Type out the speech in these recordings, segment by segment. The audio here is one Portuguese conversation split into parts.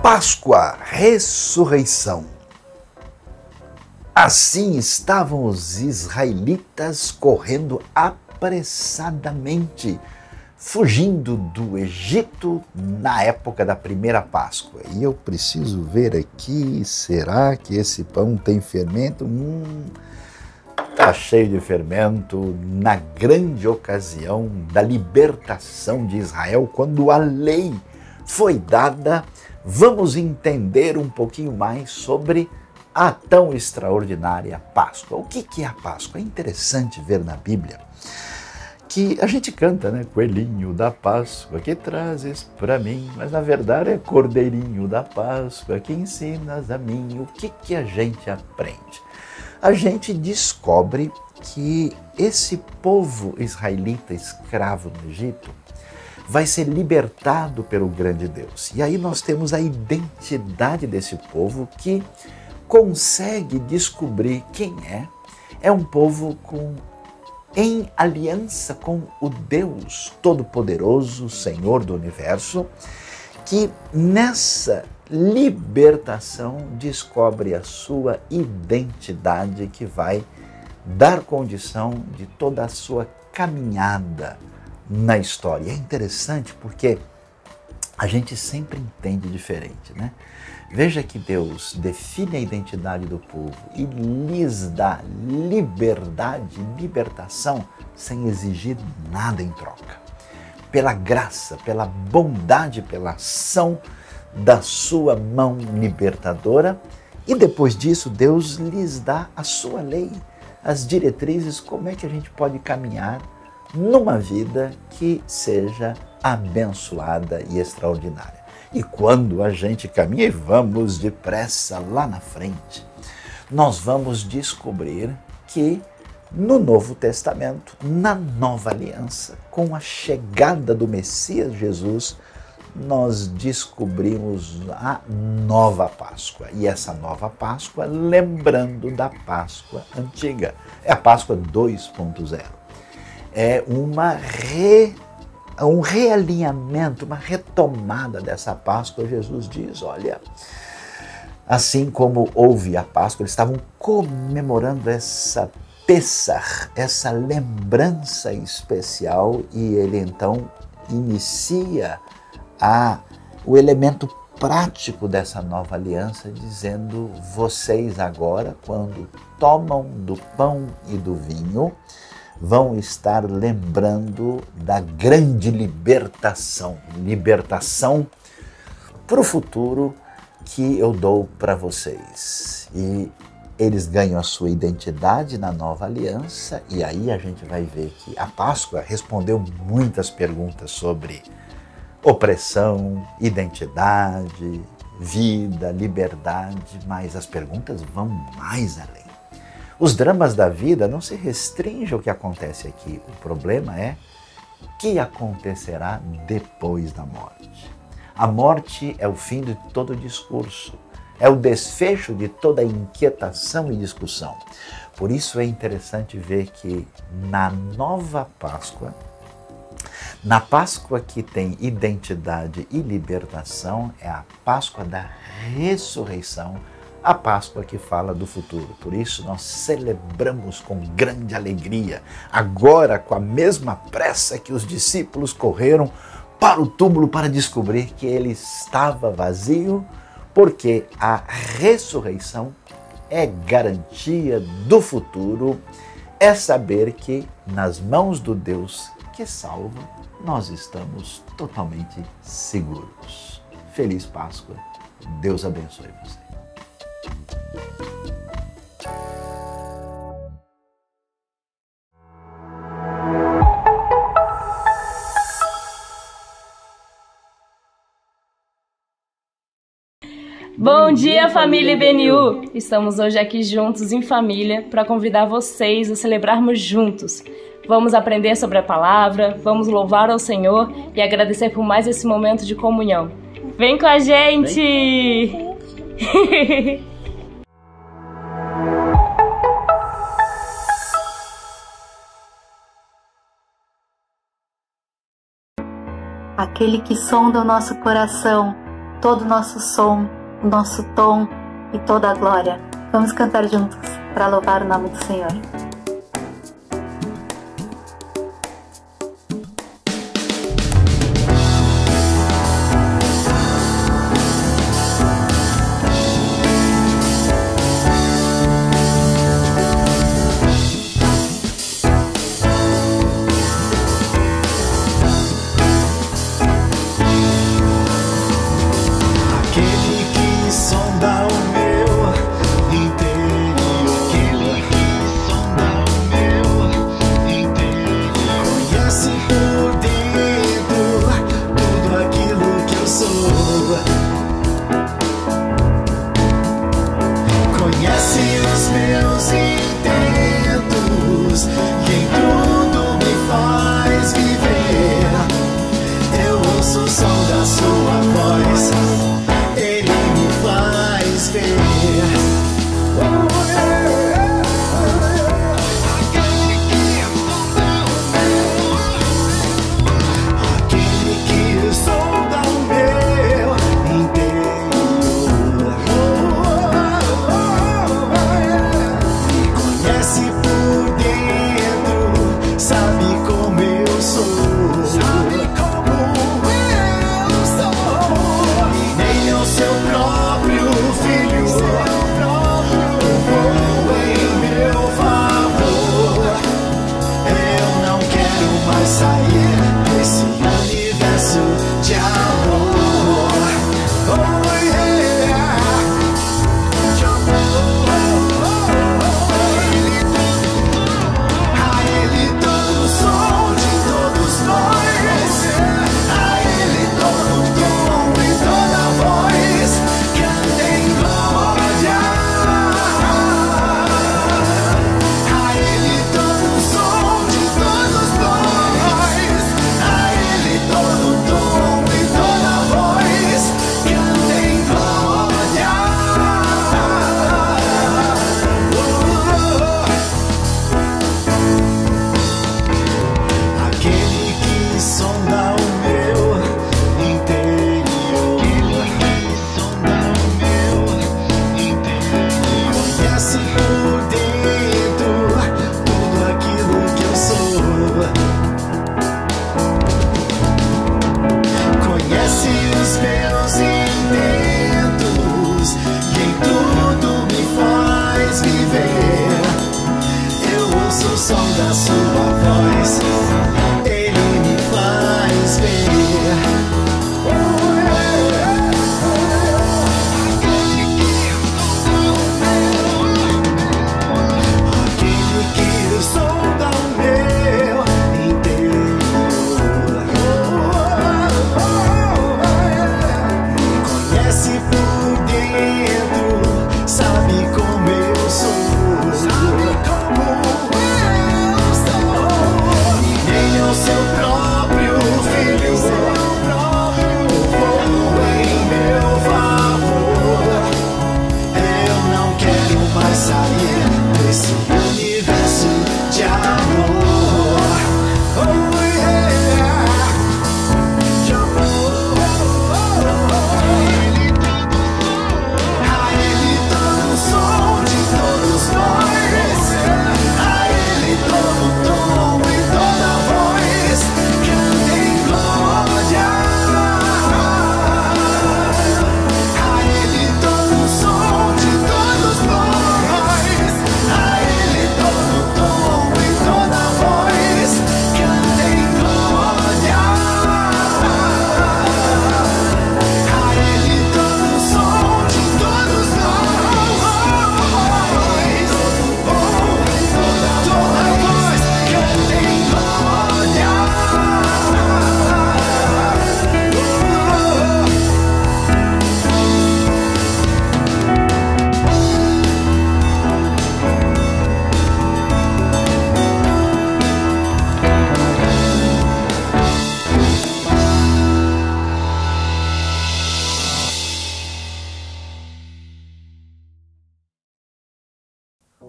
Páscoa, ressurreição. Assim estavam os israelitas correndo apressadamente, fugindo do Egito na época da primeira Páscoa. E eu preciso ver aqui, será que esse pão tem fermento? Está cheio de fermento na grande ocasião da libertação de Israel, quando a lei foi dada. Vamos entender um pouquinho mais sobre a tão extraordinária Páscoa. O que é a Páscoa? É interessante ver na Bíblia que a gente canta, né? Coelhinho da Páscoa que trazes para mim, mas na verdade é Cordeirinho da Páscoa que ensinas a mim. O que a gente aprende? A gente descobre que esse povo israelita escravo no Egito vai ser libertado pelo grande Deus. E aí nós temos a identidade desse povo que consegue descobrir quem é. É um povo em aliança com o Deus Todo-Poderoso, Senhor do Universo, que nessa libertação descobre a sua identidade, que vai dar condição de toda a sua caminhada na história. É interessante porque a gente sempre entende diferente, né? Veja que Deus define a identidade do povo e lhes dá liberdade, libertação, sem exigir nada em troca. Pela graça, pela bondade, pela ação da sua mão libertadora. E depois disso, Deus lhes dá a sua lei, as diretrizes, como é que a gente pode caminhar numa vida que seja abençoada e extraordinária. E quando a gente caminha, e vamos depressa lá na frente, nós vamos descobrir que no Novo Testamento, na Nova Aliança, com a chegada do Messias Jesus, nós descobrimos a nova Páscoa. E essa nova Páscoa, lembrando da Páscoa antiga, é a Páscoa 2.0. É um realinhamento, uma retomada dessa Páscoa. Jesus diz, olha, assim como houve a Páscoa, eles estavam comemorando essa Pessach, essa lembrança especial, e ele então inicia o elemento prático dessa nova aliança, dizendo, vocês agora, quando tomam do pão e do vinho, vão estar lembrando da grande libertação para o futuro que eu dou para vocês. E eles ganham a sua identidade na nova aliança, e aí a gente vai ver que a Páscoa respondeu muitas perguntas sobre opressão, identidade, vida, liberdade, mas as perguntas vão mais além. Os dramas da vida não se restringem ao que acontece aqui. O problema é o que acontecerá depois da morte. A morte é o fim de todo discurso, é o desfecho de toda inquietação e discussão. Por isso é interessante ver que na nova Páscoa, na Páscoa que tem identidade e libertação, é a Páscoa da ressurreição, a Páscoa que fala do futuro. Por isso nós celebramos com grande alegria, agora com a mesma pressa que os discípulos correram para o túmulo para descobrir que ele estava vazio, porque a ressurreição é garantia do futuro, é saber que nas mãos do Deus que salva, nós estamos totalmente seguros. Feliz Páscoa, Deus abençoe você. Bom dia, família IBNU! Estamos hoje aqui juntos em família para convidar vocês a celebrarmos juntos. Vamos aprender sobre a palavra, vamos louvar ao Senhor e agradecer por mais esse momento de comunhão. Vem com a gente! aquele que sonda o nosso coração, todo o nosso som, o nosso tom e toda a glória. Vamos cantar juntos para louvar o nome do Senhor.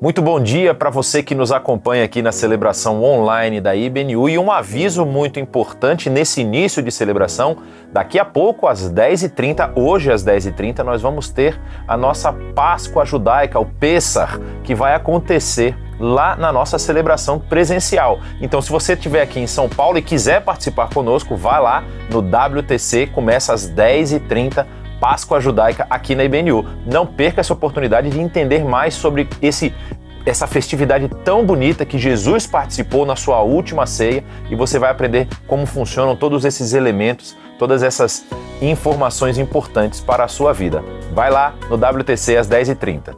Muito bom dia para você que nos acompanha aqui na celebração online da IBNU e um aviso muito importante nesse início de celebração. Daqui a pouco, às 10h30, hoje às 10h30, nós vamos ter a nossa Páscoa Judaica, o Pessach, que vai acontecer lá na nossa celebração presencial. Então, se você estiver aqui em São Paulo e quiser participar conosco, vá lá no WTC, começa às 10h30, Páscoa Judaica aqui na IBNU. Não perca essa oportunidade de entender mais sobre essa festividade tão bonita que Jesus participou na sua última ceia, e você vai aprender como funcionam todos esses elementos, todas essas informações importantes para a sua vida. Vai lá no WTC às 10h30.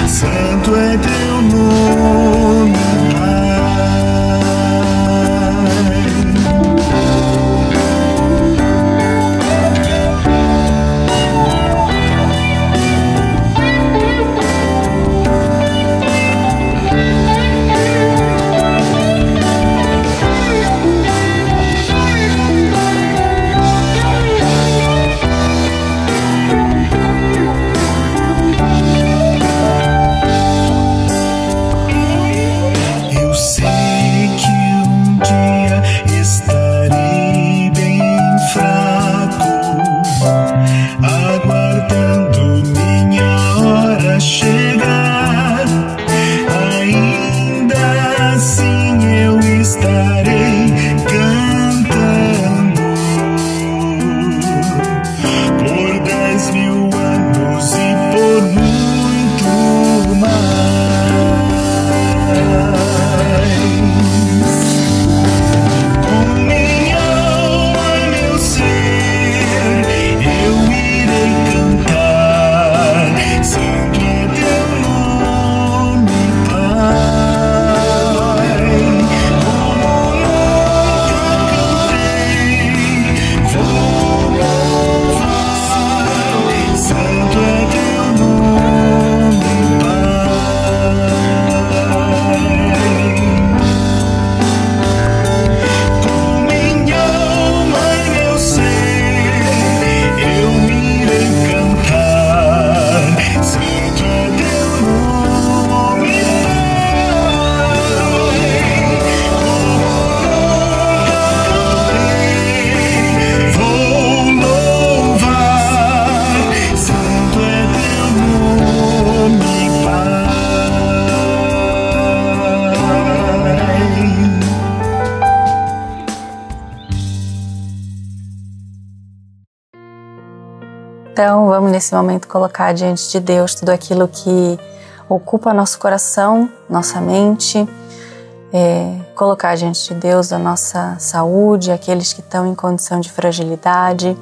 Santo é teu nome. Então, vamos nesse momento colocar diante de Deus tudo aquilo que ocupa nosso coração, nossa mente, colocar diante de Deus a nossa saúde, aqueles que estão em condição de fragilidade,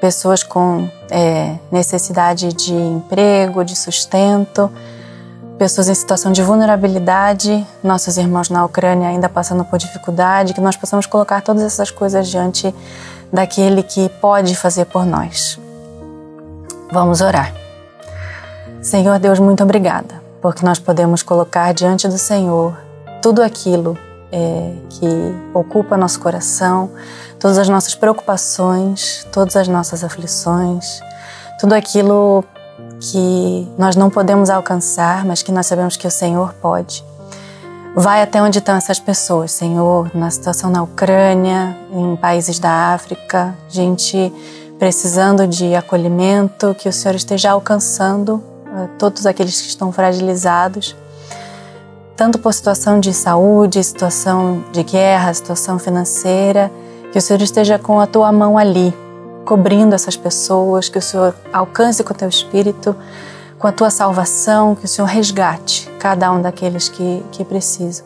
pessoas com necessidade de emprego, de sustento, pessoas em situação de vulnerabilidade, nossos irmãos na Ucrânia ainda passando por dificuldade, que nós possamos colocar todas essas coisas diante daquele que pode fazer por nós. Vamos orar. Senhor Deus, muito obrigada, porque nós podemos colocar diante do Senhor tudo aquilo que ocupa nosso coração, todas as nossas preocupações, todas as nossas aflições, tudo aquilo que nós não podemos alcançar, mas que nós sabemos que o Senhor pode. Vai até onde estão essas pessoas, Senhor, na situação na Ucrânia, em países da África, gente precisando de acolhimento, que o Senhor esteja alcançando todos aqueles que estão fragilizados, tanto por situação de saúde, situação de guerra, situação financeira, que o Senhor esteja com a tua mão ali, cobrindo essas pessoas, que o Senhor alcance com o teu Espírito, com a tua salvação, que o Senhor resgate cada um daqueles que precisam.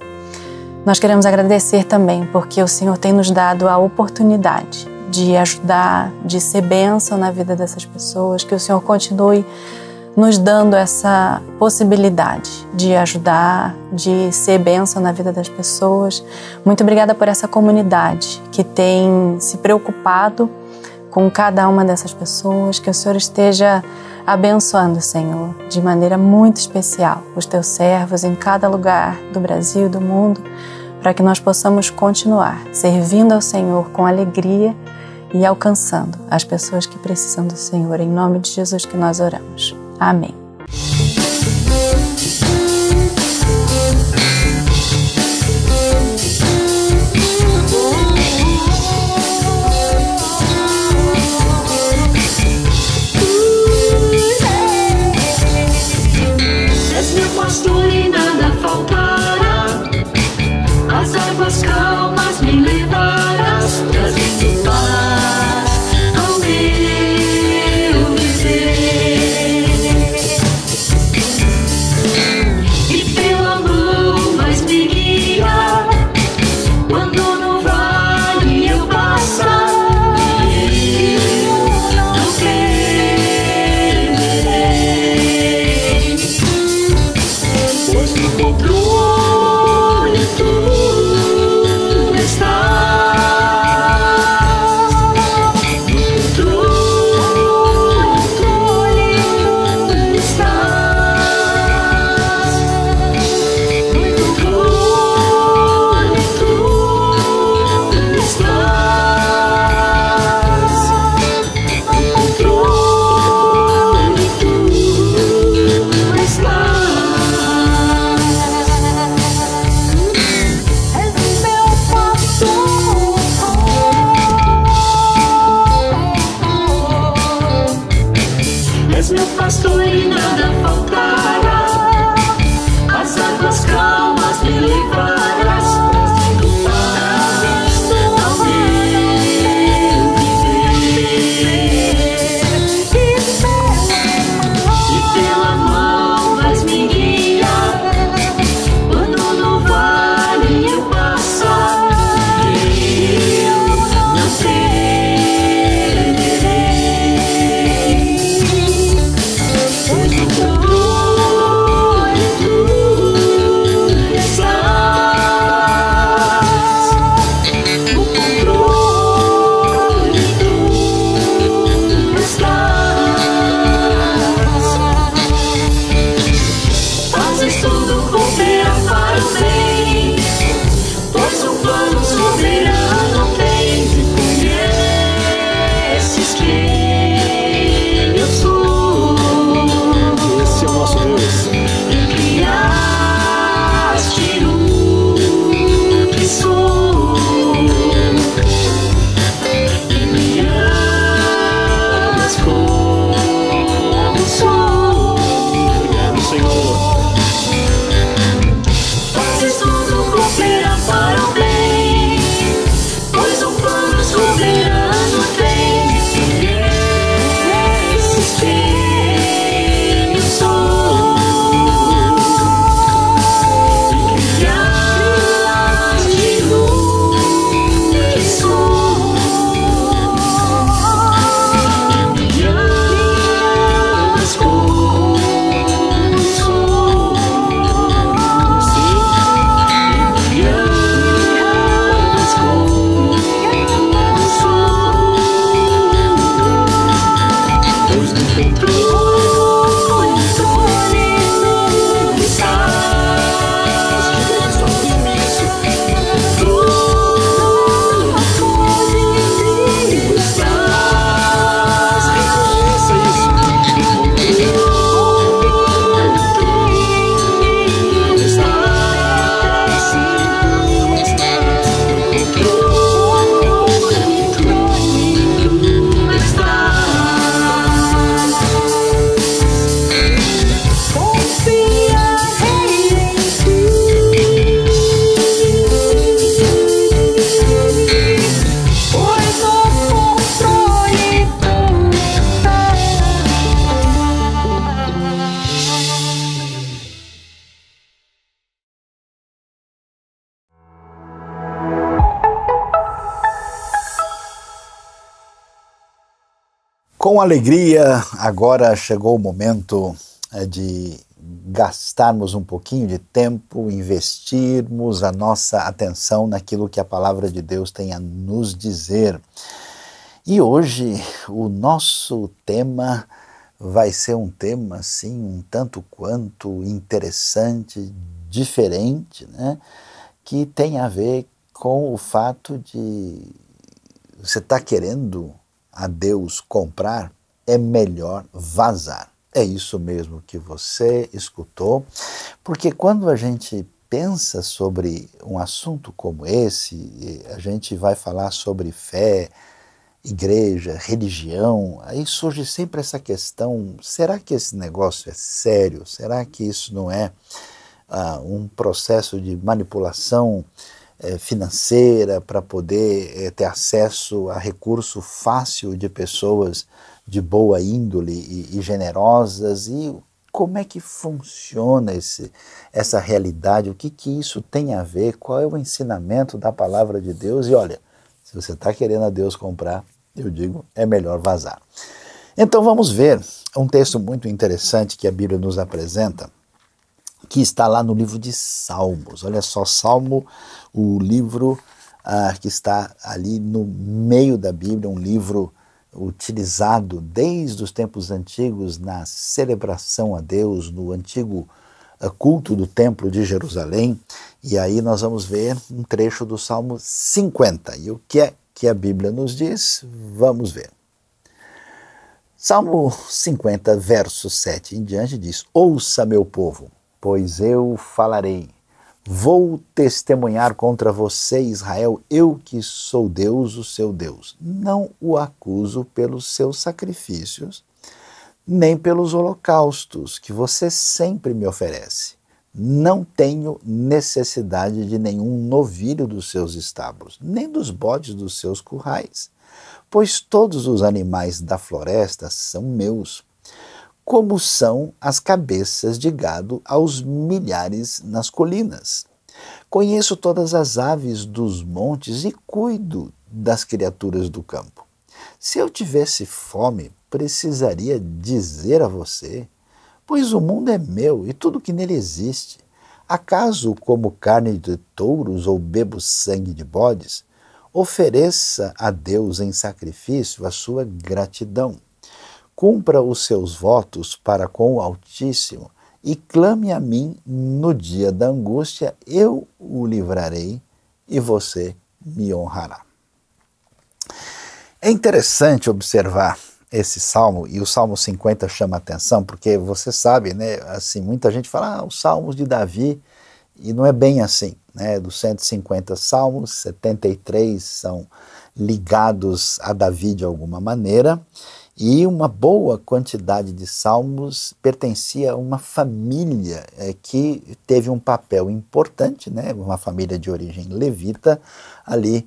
Nós queremos agradecer também porque o Senhor tem nos dado a oportunidade de ajudar, de ser bênção na vida dessas pessoas, que o Senhor continue nos dando essa possibilidade de ajudar, de ser bênção na vida das pessoas. Muito obrigada por essa comunidade que tem se preocupado com cada uma dessas pessoas, que o Senhor esteja abençoando, Senhor, de maneira muito especial, os teus servos em cada lugar do Brasil e do mundo, para que nós possamos continuar servindo ao Senhor com alegria e alcançando as pessoas que precisam do Senhor. Em nome de Jesus que nós oramos. Amém. Com alegria, agora chegou o momento de gastarmos um pouquinho de tempo, investirmos a nossa atenção naquilo que a palavra de Deus tem a nos dizer. E hoje o nosso tema vai ser um tema assim, um tanto quanto interessante, diferente, né? Que tem a ver com o fato de você estar querendo a Deus comprar, é melhor vazar. É isso mesmo que você escutou, porque quando a gente pensa sobre um assunto como esse, a gente vai falar sobre fé, igreja, religião, aí surge sempre essa questão, será que esse negócio é sério? Será que isso não é um processo de manipulação financeira para poder ter acesso a recurso fácil de pessoas de boa índole e generosas? E como é que funciona essa realidade? O que isso tem a ver? Qual é o ensinamento da palavra de Deus? E olha, se você está querendo a Deus comprar, eu digo, é melhor vazar. Então vamos ver um texto muito interessante que a Bíblia nos apresenta, que está lá no livro de Salmos. Olha só, Salmo, o livro que está ali no meio da Bíblia, um livro utilizado desde os tempos antigos na celebração a Deus, no antigo culto do Templo de Jerusalém. E aí nós vamos ver um trecho do Salmo 50. E o que é que a Bíblia nos diz? Vamos ver. Salmo 50, verso 7 em diante diz: Ouça, meu povo, pois eu falarei. Vou testemunhar contra você, Israel, eu que sou Deus, o seu Deus. Não o acuso pelos seus sacrifícios, nem pelos holocaustos que você sempre me oferece. Não tenho necessidade de nenhum novilho dos seus estábulos, nem dos bodes dos seus currais, pois todos os animais da floresta são meus, como são as cabeças de gado aos milhares nas colinas. Conheço todas as aves dos montes e cuido das criaturas do campo. Se eu tivesse fome, precisaria dizer a você, pois o mundo é meu e tudo que nele existe. Acaso como carne de touros ou bebo sangue de bodes? Ofereça a Deus em sacrifício a sua gratidão. Cumpra os seus votos para com o Altíssimo e clame a mim no dia da angústia, eu o livrarei e você me honrará. É interessante observar esse salmo, e o Salmo 50 chama a atenção, porque você sabe, né, assim, muita gente fala, os salmos de Davi, e não é bem assim, né, dos 150 salmos, 73 são ligados a Davi de alguma maneira, e uma boa quantidade de salmos pertencia a uma família que teve um papel importante, né, uma família de origem levita, ali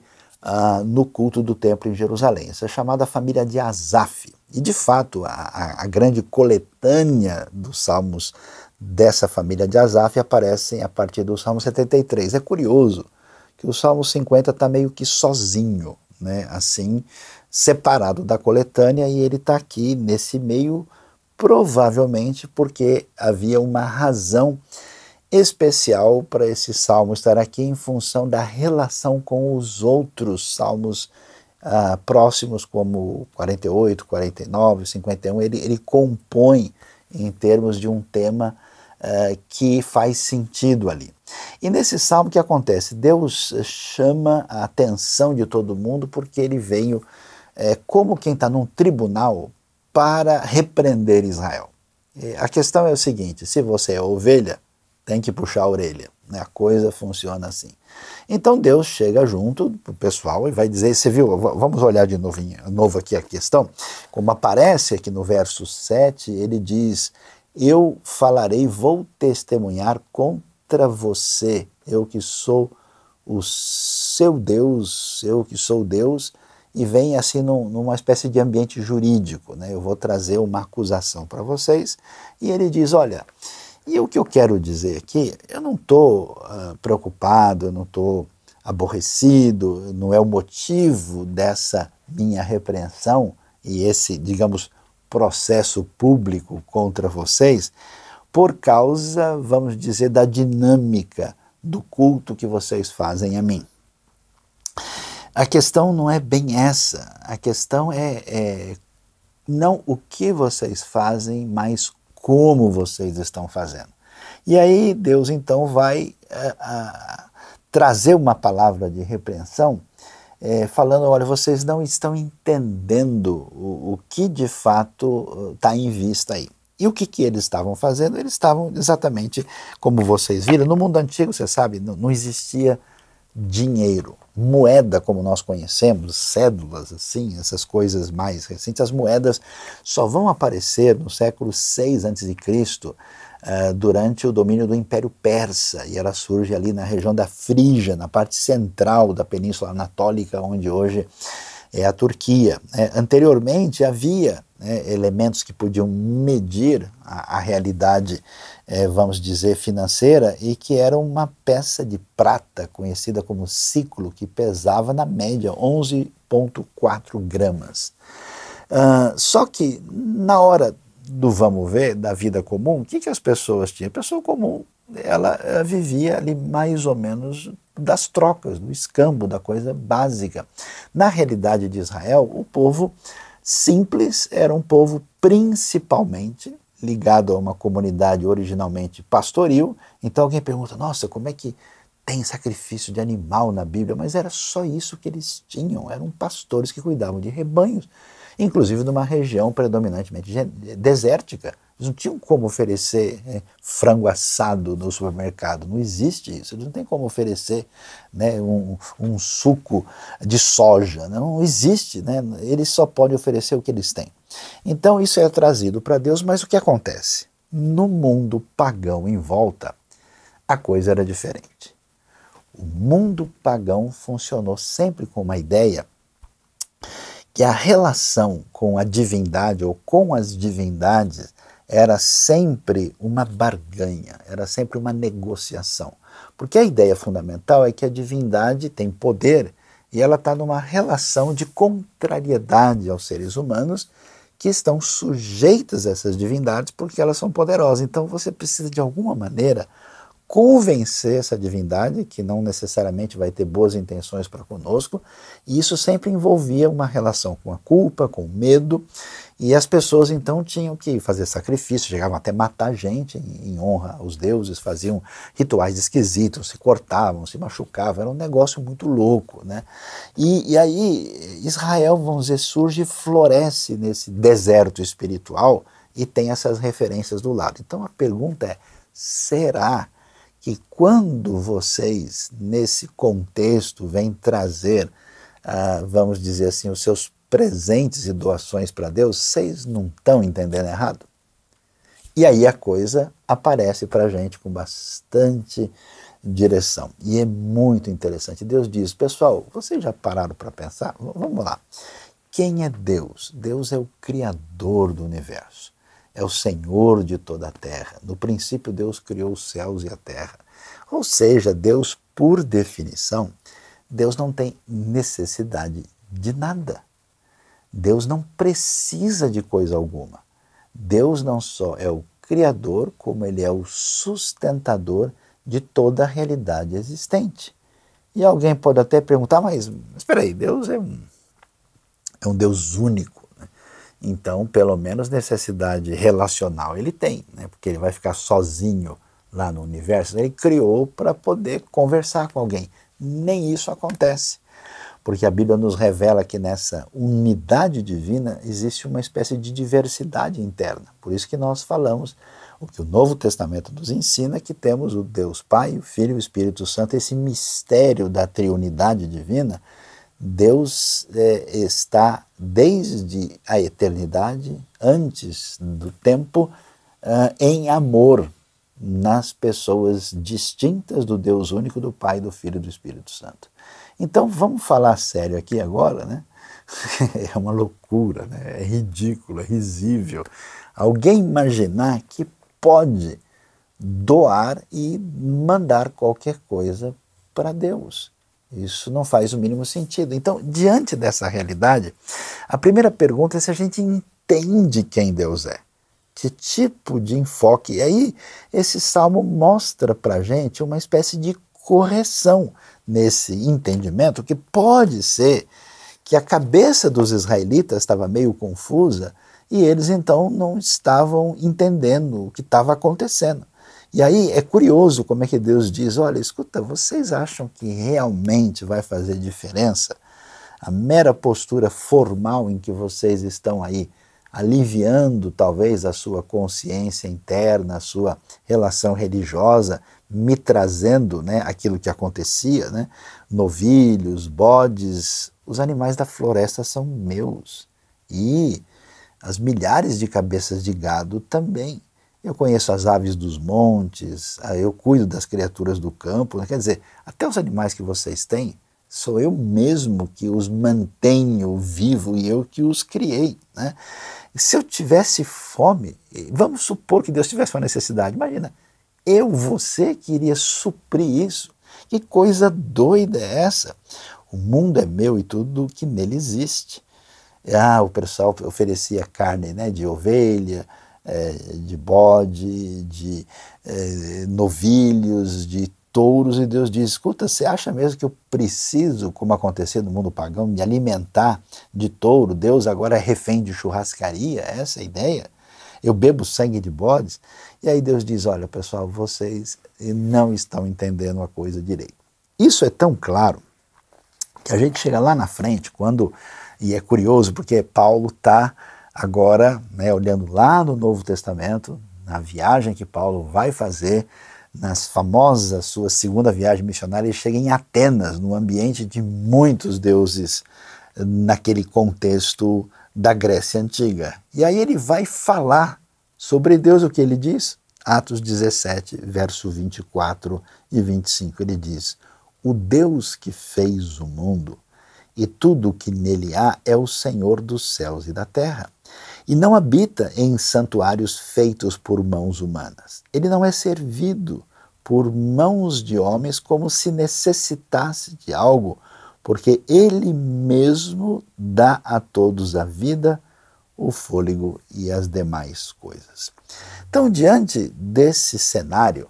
no culto do templo em Jerusalém. Essa é chamada família de Asaf. E de fato, a grande coletânea dos salmos dessa família de Asaf aparecem a partir do Salmo 73. É curioso que o Salmo 50 está meio que sozinho, né, assim, separado da coletânea, e ele está aqui nesse meio, provavelmente porque havia uma razão especial para esse salmo estar aqui em função da relação com os outros salmos próximos como 48, 49, 51, ele compõe em termos de um tema que faz sentido ali. E nesse salmo o que acontece? Deus chama a atenção de todo mundo porque ele veio como quem está num tribunal para repreender Israel. E a questão é o seguinte, se você é ovelha, tem que puxar a orelha, né? A coisa funciona assim. Então Deus chega junto do pessoal e vai dizer, você viu, vamos olhar de novo aqui a questão, como aparece aqui no verso 7, ele diz, eu falarei, vou testemunhar contra você, eu que sou o seu Deus, eu que sou Deus, e vem assim numa espécie de ambiente jurídico, né? Eu vou trazer uma acusação para vocês, e ele diz, olha, e o que eu quero dizer aqui, eu não estou preocupado, eu não estou aborrecido, não é o motivo dessa minha repreensão e esse, digamos, processo público contra vocês, por causa, vamos dizer, da dinâmica do culto que vocês fazem a mim. A questão não é bem essa, a questão é não o que vocês fazem, mas como vocês estão fazendo. E aí Deus então vai trazer uma palavra de repreensão, falando, olha, vocês não estão entendendo o que de fato está em vista aí. E o que eles estavam fazendo? Eles estavam exatamente como vocês viram. No mundo antigo, você sabe, não existia dinheiro, moeda como nós conhecemos, cédulas, assim, essas coisas mais recentes. As moedas só vão aparecer no século 6 a.C., durante o domínio do Império Persa, e ela surge ali na região da Frígia, na parte central da Península Anatólica, onde hoje é a Turquia. Anteriormente havia elementos que podiam medir a realidade, vamos dizer, financeira, e que era uma peça de prata conhecida como siclo, que pesava na média 11,4 gramas. Só que na hora do vamos ver, da vida comum, o que as pessoas tinham? A pessoa comum, ela vivia ali mais ou menos das trocas, do escambo, da coisa básica. Na realidade de Israel, o povo simples era um povo principalmente ligado a uma comunidade originalmente pastoril. Então alguém pergunta, nossa, como é que tem sacrifício de animal na Bíblia? Mas era só isso que eles tinham, eram pastores que cuidavam de rebanhos, inclusive numa região predominantemente desértica. Eles não tinham como oferecer frango assado no supermercado, não existe isso. Eles não têm como oferecer, né, um suco de soja, não existe, né? Eles só podem oferecer o que eles têm. Então isso é trazido para Deus, mas o que acontece? No mundo pagão em volta, a coisa era diferente. O mundo pagão funcionou sempre com uma ideia que a relação com a divindade ou com as divindades era sempre uma barganha, era sempre uma negociação. Porque a ideia fundamental é que a divindade tem poder e ela está numa relação de contrariedade aos seres humanos que estão sujeitos a essas divindades porque elas são poderosas. Então você precisa de alguma maneira convencer essa divindade, que não necessariamente vai ter boas intenções para conosco, e isso sempre envolvia uma relação com a culpa, com o medo, e as pessoas então tinham que fazer sacrifício, chegavam até matar gente em honra aos deuses, faziam rituais esquisitos, se cortavam, se machucavam, era um negócio muito louco, né? E aí Israel, vamos dizer, surge e floresce nesse deserto espiritual e tem essas referências do lado. Então a pergunta é, será que quando vocês, nesse contexto, vêm trazer, vamos dizer assim, os seus presentes e doações para Deus, vocês não estão entendendo errado? E aí a coisa aparece para a gente com bastante direção. E é muito interessante. Deus diz, pessoal, vocês já pararam para pensar? Vamos lá. Quem é Deus? Deus é o Criador do universo. É o Senhor de toda a terra. No princípio, Deus criou os céus e a terra. Ou seja, Deus, por definição, Deus não tem necessidade de nada. Deus não precisa de coisa alguma. Deus não só é o Criador, como Ele é o sustentador de toda a realidade existente. E alguém pode até perguntar, mas espera aí, Deus é um é um Deus único, né? Então, pelo menos necessidade relacional ele tem, né? Porque ele vai ficar sozinho lá no universo. Ele criou para poder conversar com alguém. Nem isso acontece, porque a Bíblia nos revela que nessa unidade divina existe uma espécie de diversidade interna. Por isso que nós falamos, o que o Novo Testamento nos ensina, que temos o Deus Pai, o Filho e o Espírito Santo, esse mistério da triunidade divina. Deus está desde a eternidade, antes do tempo, em amor nas pessoas distintas do Deus único, do Pai, do Filho e do Espírito Santo. Então vamos falar sério aqui agora, né? É uma loucura, né? É ridículo, é risível alguém imaginar que pode doar e mandar qualquer coisa para Deus. Isso não faz o mínimo sentido. Então, diante dessa realidade, a primeira pergunta é se a gente entende quem Deus é. Que tipo de enfoque? E aí, esse salmo mostra para a gente uma espécie de correção nesse entendimento, que pode ser que a cabeça dos israelitas estava meio confusa e eles então não estavam entendendo o que estava acontecendo. E aí é curioso como é que Deus diz, olha, escuta, vocês acham que realmente vai fazer diferença a mera postura formal em que vocês estão aí, aliviando talvez a sua consciência interna, a sua relação religiosa, me trazendo, né, aquilo que acontecia, né? Novilhos, bodes, os animais da floresta são meus e as milhares de cabeças de gado também. Eu conheço as aves dos montes, eu cuido das criaturas do campo, né? Quer dizer, até os animais que vocês têm, sou eu mesmo que os mantenho vivos e eu que os criei, né? E se eu tivesse fome, vamos supor que Deus tivesse uma necessidade, imagina, você queria suprir isso. Que coisa doida é essa? O mundo é meu e tudo que nele existe. O pessoal oferecia carne, né, de ovelha, de bode, de novilhos, de touros, e Deus diz, escuta, você acha mesmo que eu preciso, como acontecia no mundo pagão, me alimentar de touro? Deus agora é refém de churrascaria? Essa é a ideia? Eu bebo sangue de bodes? E aí Deus diz, olha pessoal, vocês não estão entendendo a coisa direito. Isso é tão claro que a gente chega lá na frente, e é curioso porque Paulo está agora, né, olhando lá no Novo Testamento, na viagem que Paulo vai fazer, nas famosas sua segunda viagem missionária, ele chega em Atenas, no ambiente de muitos deuses, naquele contexto da Grécia Antiga. E aí ele vai falar sobre Deus, o que ele diz? Atos 17, verso 24 e 25, ele diz, o Deus que fez o mundo e tudo o que nele há é o Senhor dos céus e da terra. E não habita em santuários feitos por mãos humanas. Ele não é servido por mãos de homens como se necessitasse de algo, porque ele mesmo dá a todos a vida, o fôlego e as demais coisas. Então, diante desse cenário,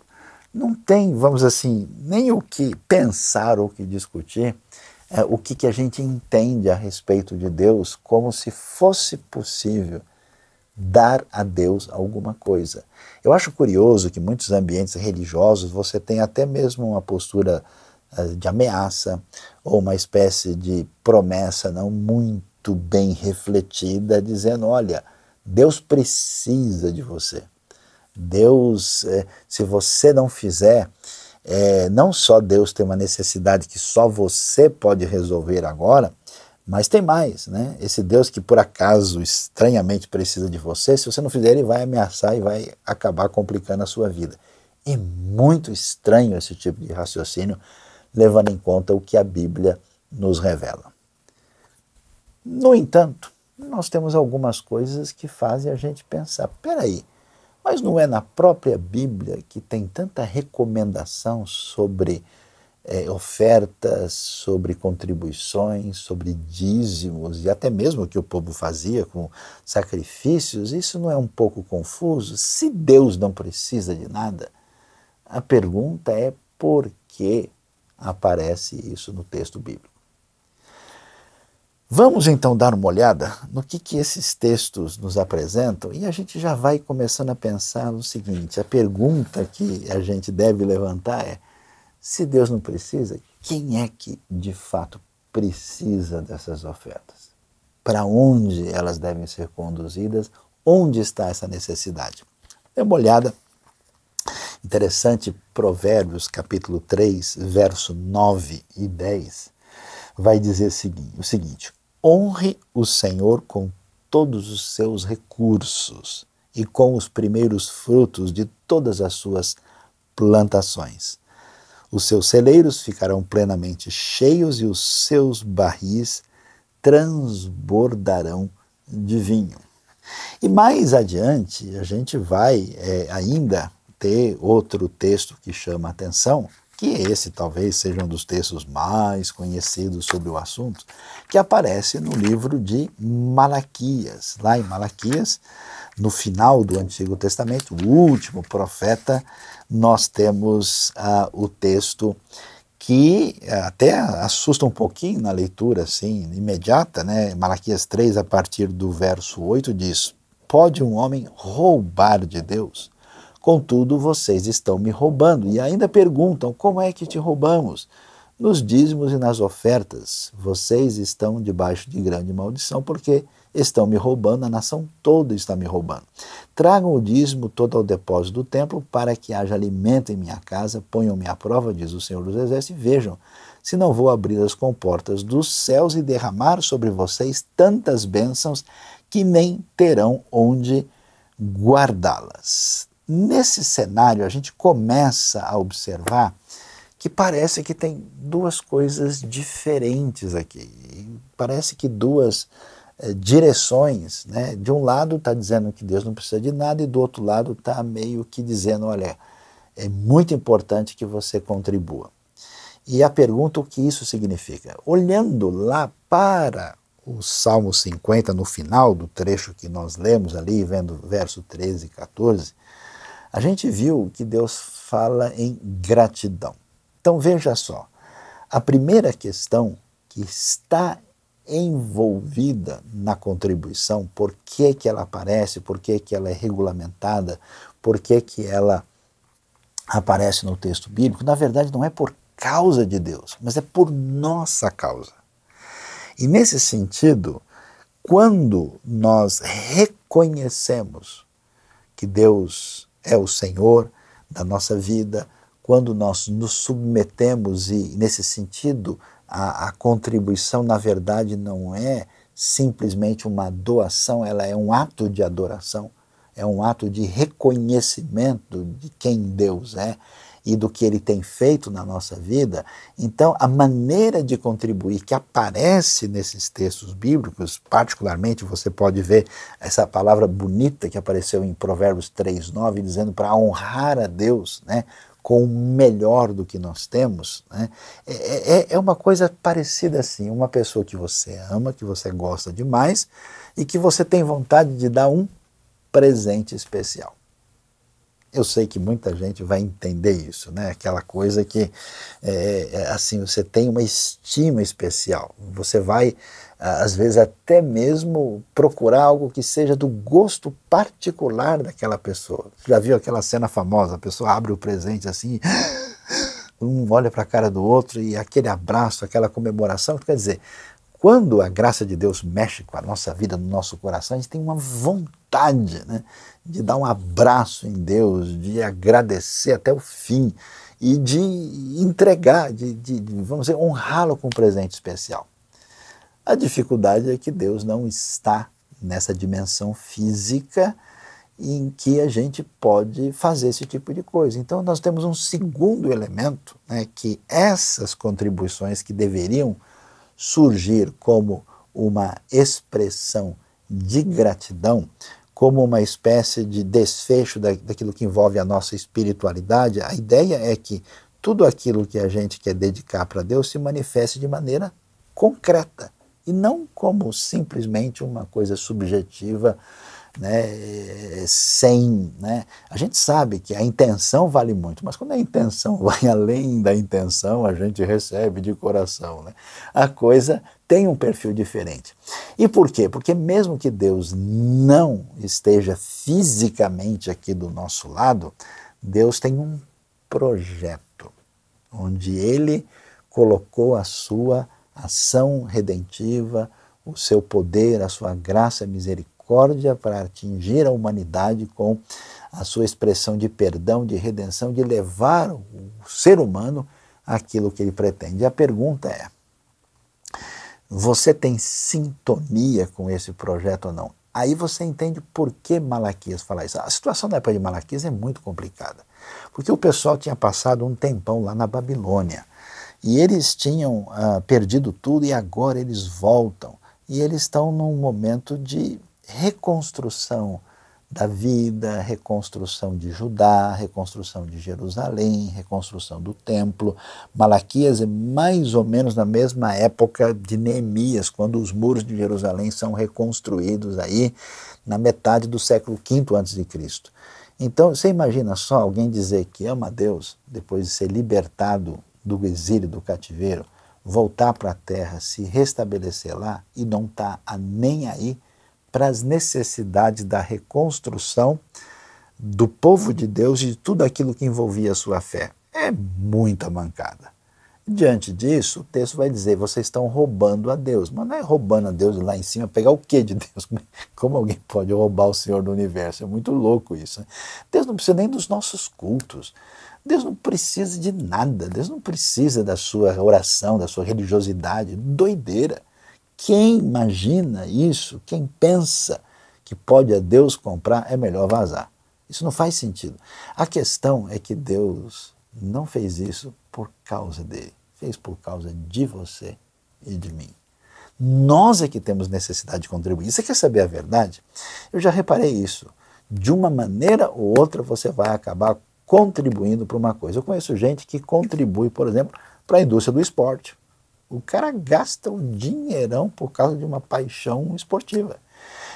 não tem, vamos assim, nem o que pensar ou o que discutir, o que a gente entende a respeito de Deus, como se fosse possível dar a Deus alguma coisa. Eu acho curioso que em muitos ambientes religiosos você tem até mesmo uma postura de ameaça ou uma espécie de promessa não muito bem refletida, dizendo, olha, Deus precisa de você. Deus, se você não fizer, não só Deus tem uma necessidade que só você pode resolver agora, mas tem mais, né? Esse Deus que por acaso estranhamente precisa de você, se você não fizer, ele vai ameaçar e vai acabar complicando a sua vida. É muito estranho esse tipo de raciocínio, levando em conta o que a Bíblia nos revela. No entanto, nós temos algumas coisas que fazem a gente pensar, peraí, mas não é na própria Bíblia que tem tanta recomendação sobre ofertas, sobre contribuições, sobre dízimos e até mesmo o que o povo fazia com sacrifícios? Isso não é um pouco confuso? Se Deus não precisa de nada, a pergunta é por que aparece isso no texto bíblico? Vamos então dar uma olhada no que esses textos nos apresentam e a gente já vai começando a pensar no seguinte: a pergunta que a gente deve levantar é: se Deus não precisa, quem é que de fato precisa dessas ofertas? Para onde elas devem ser conduzidas? Onde está essa necessidade? Dê uma olhada. Interessante, Provérbios capítulo 3, verso 9 e 10, vai dizer o seguinte: honre o Senhor com todos os seus recursos e com os primeiros frutos de todas as suas plantações. Os seus celeiros ficarão plenamente cheios e os seus barris transbordarão de vinho. E mais adiante a gente vai ainda ter outro texto que chama a atenção, que esse talvez seja um dos textos mais conhecidos sobre o assunto, que aparece no livro de Malaquias. Lá em Malaquias, no final do Antigo Testamento, o último profeta, nós temos o texto que até assusta um pouquinho na leitura assim, imediata, né? Malaquias 3, a partir do verso 8, diz: pode um homem roubar de Deus? Contudo, vocês estão me roubando. E ainda perguntam: como é que te roubamos? Nos dízimos e nas ofertas. Vocês estão debaixo de grande maldição, porque estão me roubando, a nação toda está me roubando. Tragam o dízimo todo ao depósito do templo, para que haja alimento em minha casa. Ponham-me à prova, diz o Senhor dos Exércitos, e vejam se não vou abrir as comportas dos céus e derramar sobre vocês tantas bênçãos que nem terão onde guardá-las. Nesse cenário, a gente começa a observar que parece que tem duas coisas diferentes aqui. Parece que duas direções, né? De um lado está dizendo que Deus não precisa de nada e do outro lado está meio que dizendo: olha, é muito importante que você contribua. E a pergunta: o que isso significa? Olhando lá para o Salmo 50, no final do trecho que nós lemos ali, vendo verso 13 e 14, a gente viu que Deus fala em gratidão. Então veja só, a primeira questão que está envolvida na contribuição, por que ela aparece, por que ela é regulamentada, por que ela aparece no texto bíblico, na verdade não é por causa de Deus, mas é por nossa causa. E nesse sentido, quando nós reconhecemos que Deus é o Senhor da nossa vida, quando nós nos submetemos, e nesse sentido a contribuição na verdade não é simplesmente uma doação, ela é um ato de adoração, é um ato de reconhecimento de quem Deus é e do que Ele tem feito na nossa vida. Então a maneira de contribuir que aparece nesses textos bíblicos, particularmente você pode ver essa palavra bonita que apareceu em Provérbios 3:9, dizendo para honrar a Deus, né, com o melhor do que nós temos, né? É uma coisa parecida assim, uma pessoa que você ama, que você gosta demais e que você tem vontade de dar um presente especial. Eu sei que muita gente vai entender isso, né? Aquela coisa que, assim, você tem uma estima especial. Você vai, às vezes, até mesmo procurar algo que seja do gosto particular daquela pessoa. Você já viu aquela cena famosa? A pessoa abre o presente assim, um olha para a cara do outro e aquele abraço, aquela comemoração. Quer dizer, quando a graça de Deus mexe com a nossa vida, no nosso coração, a gente tem uma vontade, né, de dar um abraço em Deus, de agradecer até o fim e de entregar, vamos dizer, honrá-lo com um presente especial. A dificuldade é que Deus não está nessa dimensão física em que a gente pode fazer esse tipo de coisa. Então nós temos um segundo elemento, né, que essas contribuições que deveriam surgir como uma expressão de gratidão, como uma espécie de desfecho daquilo que envolve a nossa espiritualidade. A ideia é que tudo aquilo que a gente quer dedicar para Deus se manifeste de maneira concreta e não como simplesmente uma coisa subjetiva, né, sem, né? A gente sabe que a intenção vale muito, mas quando a intenção vai além da intenção, a gente recebe de coração, né? A coisa tem um perfil diferente. E por quê? Porque mesmo que Deus não esteja fisicamente aqui do nosso lado, Deus tem um projeto, onde Ele colocou a sua ação redentiva, o seu poder, a sua graça e misericórdia para atingir a humanidade com a sua expressão de perdão, de redenção, de levar o ser humano àquilo que ele pretende. E a pergunta é, você tem sintonia com esse projeto ou não? Aí você entende por que Malaquias fala isso. A situação da época de Malaquias é muito complicada, porque o pessoal tinha passado um tempão lá na Babilônia, e eles tinham perdido tudo e agora eles voltam. E eles estão num momento de reconstrução da vida, reconstrução de Judá, reconstrução de Jerusalém, reconstrução do templo. Malaquias é mais ou menos na mesma época de Neemias, quando os muros de Jerusalém são reconstruídos aí na metade do século V a.C. Então você imagina só alguém dizer que ama a Deus depois de ser libertado do exílio, do cativeiro, voltar para a terra, se restabelecer lá e não está nem aí para as necessidades da reconstrução do povo de Deus e de tudo aquilo que envolvia a sua fé. É muita mancada. Diante disso, o texto vai dizer, vocês estão roubando a Deus. Mas não é roubando a Deus lá em cima, pegar o quê de Deus? Como alguém pode roubar o Senhor do Universo? É muito louco isso, né? Deus não precisa nem dos nossos cultos. Deus não precisa de nada, Deus não precisa da sua oração, da sua religiosidade, doideira. Quem imagina isso, quem pensa que pode a Deus comprar, é melhor vazar. Isso não faz sentido. A questão é que Deus não fez isso por causa dele, fez por causa de você e de mim. Nós é que temos necessidade de contribuir. Você quer saber a verdade? Eu já reparei isso. De uma maneira ou outra você vai acabar contribuindo para uma coisa. Eu conheço gente que contribui, por exemplo, para a indústria do esporte. O cara gasta um dinheirão por causa de uma paixão esportiva.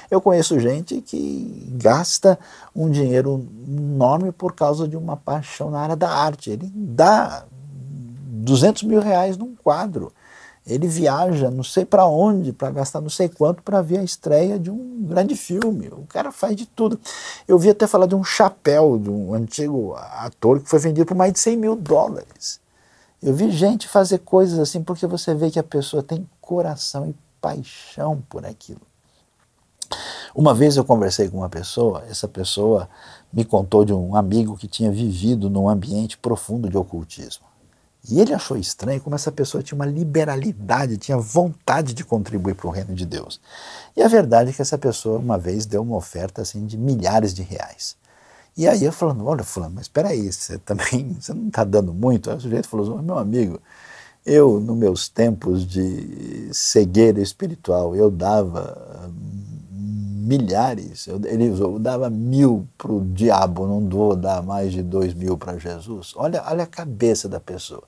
Eu conheço gente que gasta um dinheiro enorme por causa de uma paixão na área da arte. Ele dá 200 mil reais num quadro. Ele viaja não sei para onde, para gastar não sei quanto para ver a estreia de um grande filme. O cara faz de tudo. Eu vi até falar de um chapéu de um antigo ator que foi vendido por mais de 100 mil dólares. Eu vi gente fazer coisas assim porque você vê que a pessoa tem coração e paixão por aquilo. Uma vez eu conversei com uma pessoa, essa pessoa me contou de um amigo que tinha vivido num ambiente profundo de ocultismo. E ele achou estranho como essa pessoa tinha uma liberalidade, tinha vontade de contribuir para o reino de Deus. E a verdade é que essa pessoa uma vez deu uma oferta assim, de milhares de reais. E aí eu falando, olha fulano, mas espera aí, você não está dando muito? Aí o sujeito falou, meu amigo, eu nos meus tempos de cegueira espiritual, eu dava milhares, eu dava 1.000 para o diabo, não vou dar mais de 2.000 para Jesus. Olha a cabeça da pessoa.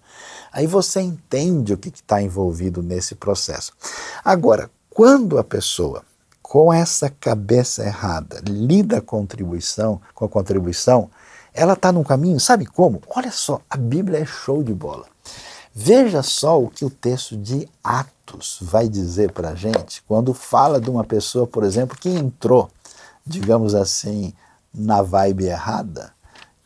Aí você entende o que está envolvido nesse processo. Agora, quando a pessoa, com essa cabeça errada, lida com a contribuição, ela está num caminho, sabe como? Olha só, a Bíblia é show de bola. Veja só o que o texto de Atos vai dizer para a gente quando fala de uma pessoa, por exemplo, que entrou, digamos assim, na vibe errada,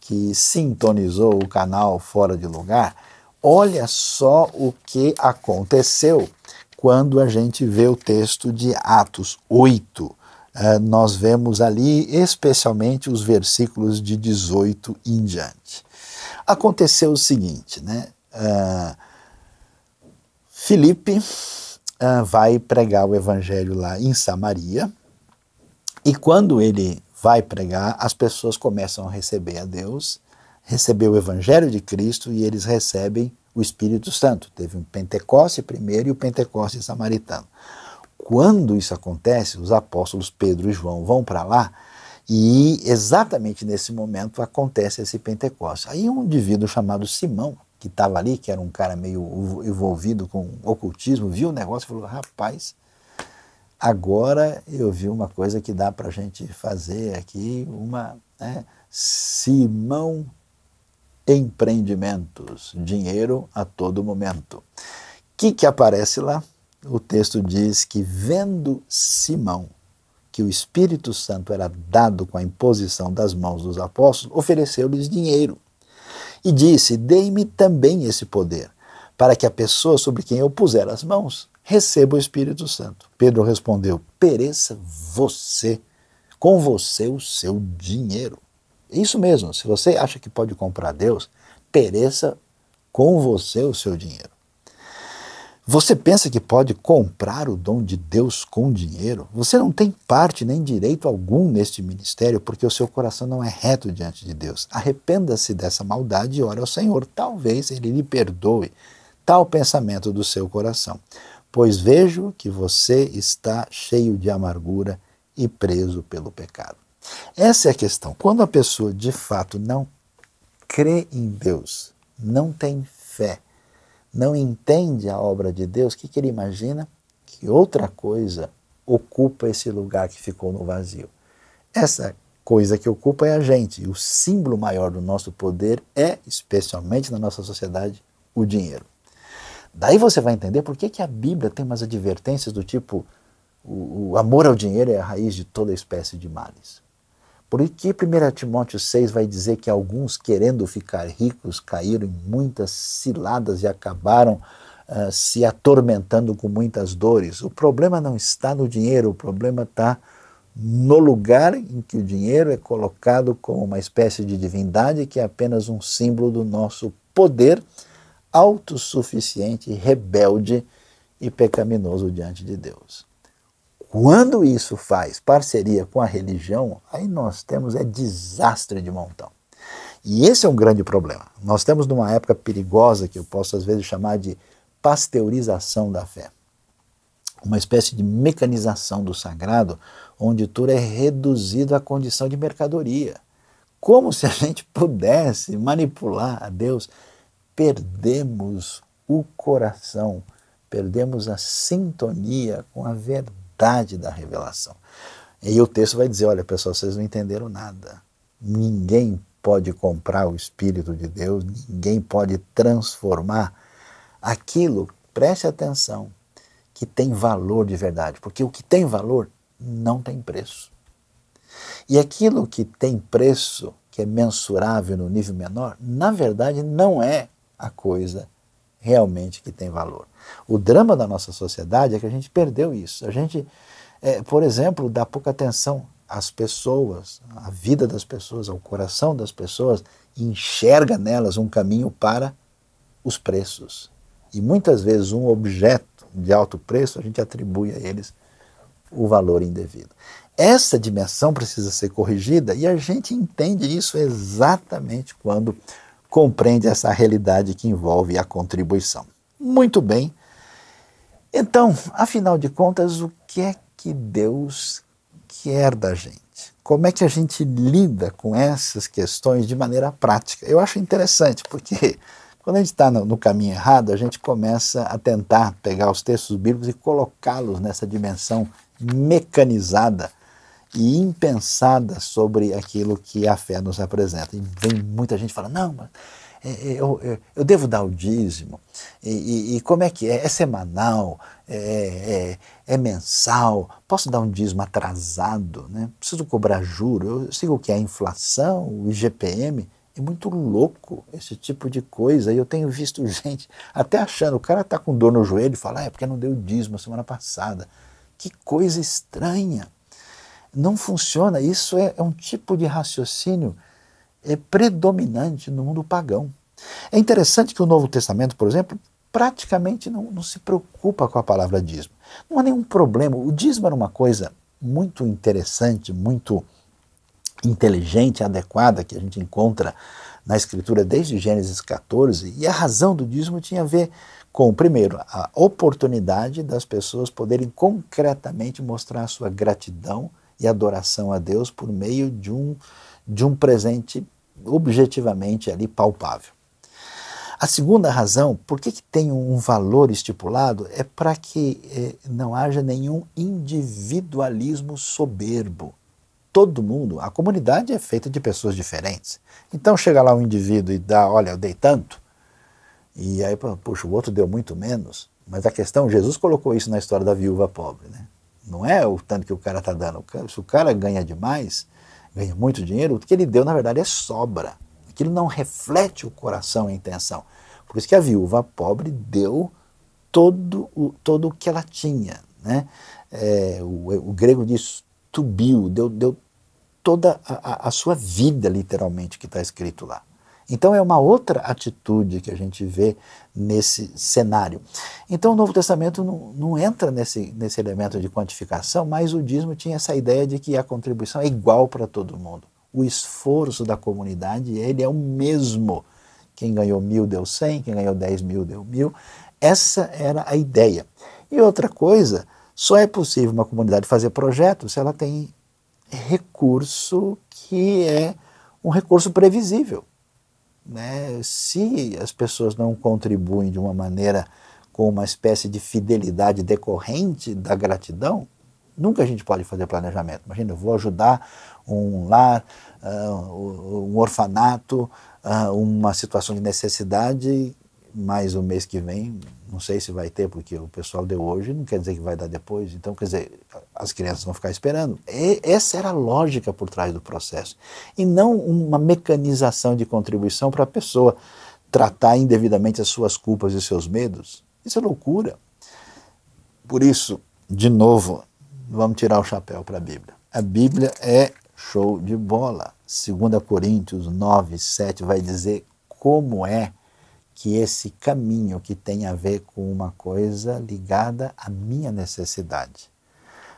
que sintonizou o canal fora de lugar. Olha só o que aconteceu quando a gente vê o texto de Atos 8. Nós vemos ali especialmente os versículos de 18 em diante. Aconteceu o seguinte, né? Filipe vai pregar o evangelho lá em Samaria, e quando ele vai pregar, as pessoas começam a receber a Deus, receber o evangelho de Cristo, e eles recebem o Espírito Santo. Teve um Pentecoste primeiro e o Pentecoste samaritano. Quando isso acontece, os apóstolos Pedro e João vão para lá, e exatamente nesse momento acontece esse Pentecoste. Aí um indivíduo chamado Simão, que estava ali, que era um cara meio envolvido com ocultismo, viu o negócio e falou, rapaz, agora eu vi uma coisa que dá para a gente fazer aqui, Simão Empreendimentos, dinheiro a todo momento. O que aparece lá? o texto diz que, vendo Simão que o Espírito Santo era dado com a imposição das mãos dos apóstolos, ofereceu-lhes dinheiro e disse: dei-me também esse poder, para que a pessoa sobre quem eu puser as mãos receba o Espírito Santo. Pedro respondeu: pereça você, com você o seu dinheiro. Isso mesmo, se você acha que pode comprar Deus, pereça com você o seu dinheiro. Você pensa que pode comprar o dom de Deus com dinheiro? Você não tem parte nem direito algum neste ministério, porque o seu coração não é reto diante de Deus. Arrependa-se dessa maldade e ore ao Senhor. Talvez Ele lhe perdoe tal pensamento do seu coração. Pois vejo que você está cheio de amargura e preso pelo pecado. Essa é a questão. Quando a pessoa de fato não crê em Deus, não tem fé, não entende a obra de Deus, o que ele imagina? Que outra coisa ocupa esse lugar que ficou no vazio. Essa coisa que ocupa é a gente. E o símbolo maior do nosso poder é, especialmente na nossa sociedade, o dinheiro. Daí você vai entender por que a Bíblia tem umas advertências do tipo: o amor ao dinheiro é a raiz de toda espécie de males. Por que 1 Timóteo 6 vai dizer que alguns, querendo ficar ricos, caíram em muitas ciladas e acabaram se atormentando com muitas dores? O problema não está no dinheiro, o problema está no lugar em que o dinheiro é colocado como uma espécie de divindade que é apenas um símbolo do nosso poder autossuficiente, rebelde e pecaminoso diante de Deus. Quando isso faz parceria com a religião, aí nós temos desastre de montão. E esse é um grande problema. Nós estamos numa época perigosa que eu posso às vezes chamar de pasteurização da fé. Uma espécie de mecanização do sagrado, onde tudo é reduzido à condição de mercadoria. Como se a gente pudesse manipular a Deus. Perdemos o coração, perdemos a sintonia com a verdade da revelação. E o texto vai dizer: olha pessoal, vocês não entenderam nada. Ninguém pode comprar o Espírito de Deus, ninguém pode transformar aquilo, preste atenção, que tem valor de verdade, porque o que tem valor não tem preço. E aquilo que tem preço, que é mensurável no nível menor, na verdade não é a coisa realmente que tem valor. O drama da nossa sociedade é que a gente perdeu isso. A gente, por exemplo, dá pouca atenção às pessoas, à vida das pessoas, ao coração das pessoas, e enxerga nelas um caminho para os preços. E muitas vezes um objeto de alto preço, a gente atribui a eles o valor indevido. Essa dimensão precisa ser corrigida e a gente entende isso exatamente quando compreende essa realidade que envolve a contribuição. Muito bem. Então, afinal de contas, o que é que Deus quer da gente? Como é que a gente lida com essas questões de maneira prática? Eu acho interessante, porque quando a gente está no caminho errado, a gente começa a tentar pegar os textos bíblicos e colocá-los nessa dimensão mecanizada e impensada sobre aquilo que a fé nos apresenta. E vem muita gente falando: não, mas eu devo dar o dízimo, e como é que é? É semanal, é mensal, posso dar um dízimo atrasado, né? Preciso cobrar juro, eu sei o que é a inflação, o IGPM. É muito louco esse tipo de coisa, e eu tenho visto gente até achando, o cara está com dor no joelho e fala: é porque não deu dízimo a semana passada. Que coisa estranha. Não funciona. Isso é um tipo de raciocínio predominante no mundo pagão. É interessante que o Novo Testamento, por exemplo, praticamente não se preocupa com a palavra dízimo. Não há nenhum problema. O dízimo era uma coisa muito interessante, muito inteligente, adequada, que a gente encontra na Escritura desde Gênesis 14, e a razão do dízimo tinha a ver com, primeiro, a oportunidade das pessoas poderem concretamente mostrar a sua gratidão e adoração a Deus por meio de um presente objetivamente ali palpável. A segunda razão, por que tem um valor estipulado, é para que não haja nenhum individualismo soberbo. Todo mundo, a comunidade é feita de pessoas diferentes. Então chega lá um indivíduo e dá: olha, eu dei tanto, e aí, puxa, o outro deu muito menos. Mas a questão, Jesus colocou isso na história da viúva pobre, né? Não é o tanto que o cara está dando. Se o cara ganha demais, ganha muito dinheiro, o que ele deu, na verdade, é sobra. Aquilo não reflete o coração e a intenção. Por isso que a viúva pobre deu todo o que ela tinha, né? O grego diz tubiu, deu toda a sua vida, literalmente, que está escrito lá. Então é uma outra atitude que a gente vê nesse cenário. Então o Novo Testamento não entra nesse elemento de quantificação, mas o dízimo tinha essa ideia de que a contribuição é igual para todo mundo. O esforço da comunidade, ele é o mesmo. Quem ganhou 1.000 deu 100, quem ganhou 10.000 deu 1.000. Essa era a ideia. E outra coisa, só é possível uma comunidade fazer projeto se ela tem recurso que é um recurso previsível. Né? Se as pessoas não contribuem de uma maneira com uma espécie de fidelidade decorrente da gratidão, nunca a gente pode fazer planejamento. Imagina, eu vou ajudar um lar, um orfanato, uma situação de necessidade, mas o mês que vem, não sei se vai ter, porque o pessoal deu hoje, não quer dizer que vai dar depois. Então, quer dizer, as crianças vão ficar esperando. Essa era a lógica por trás do processo. E não uma mecanização de contribuição para a pessoa tratar indevidamente as suas culpas e seus medos. Isso é loucura. Por isso, de novo, vamos tirar o chapéu para a Bíblia. A Bíblia é show de bola. 2 Coríntios 9, 7 vai dizer como é que esse caminho que tem a ver com uma coisa ligada à minha necessidade,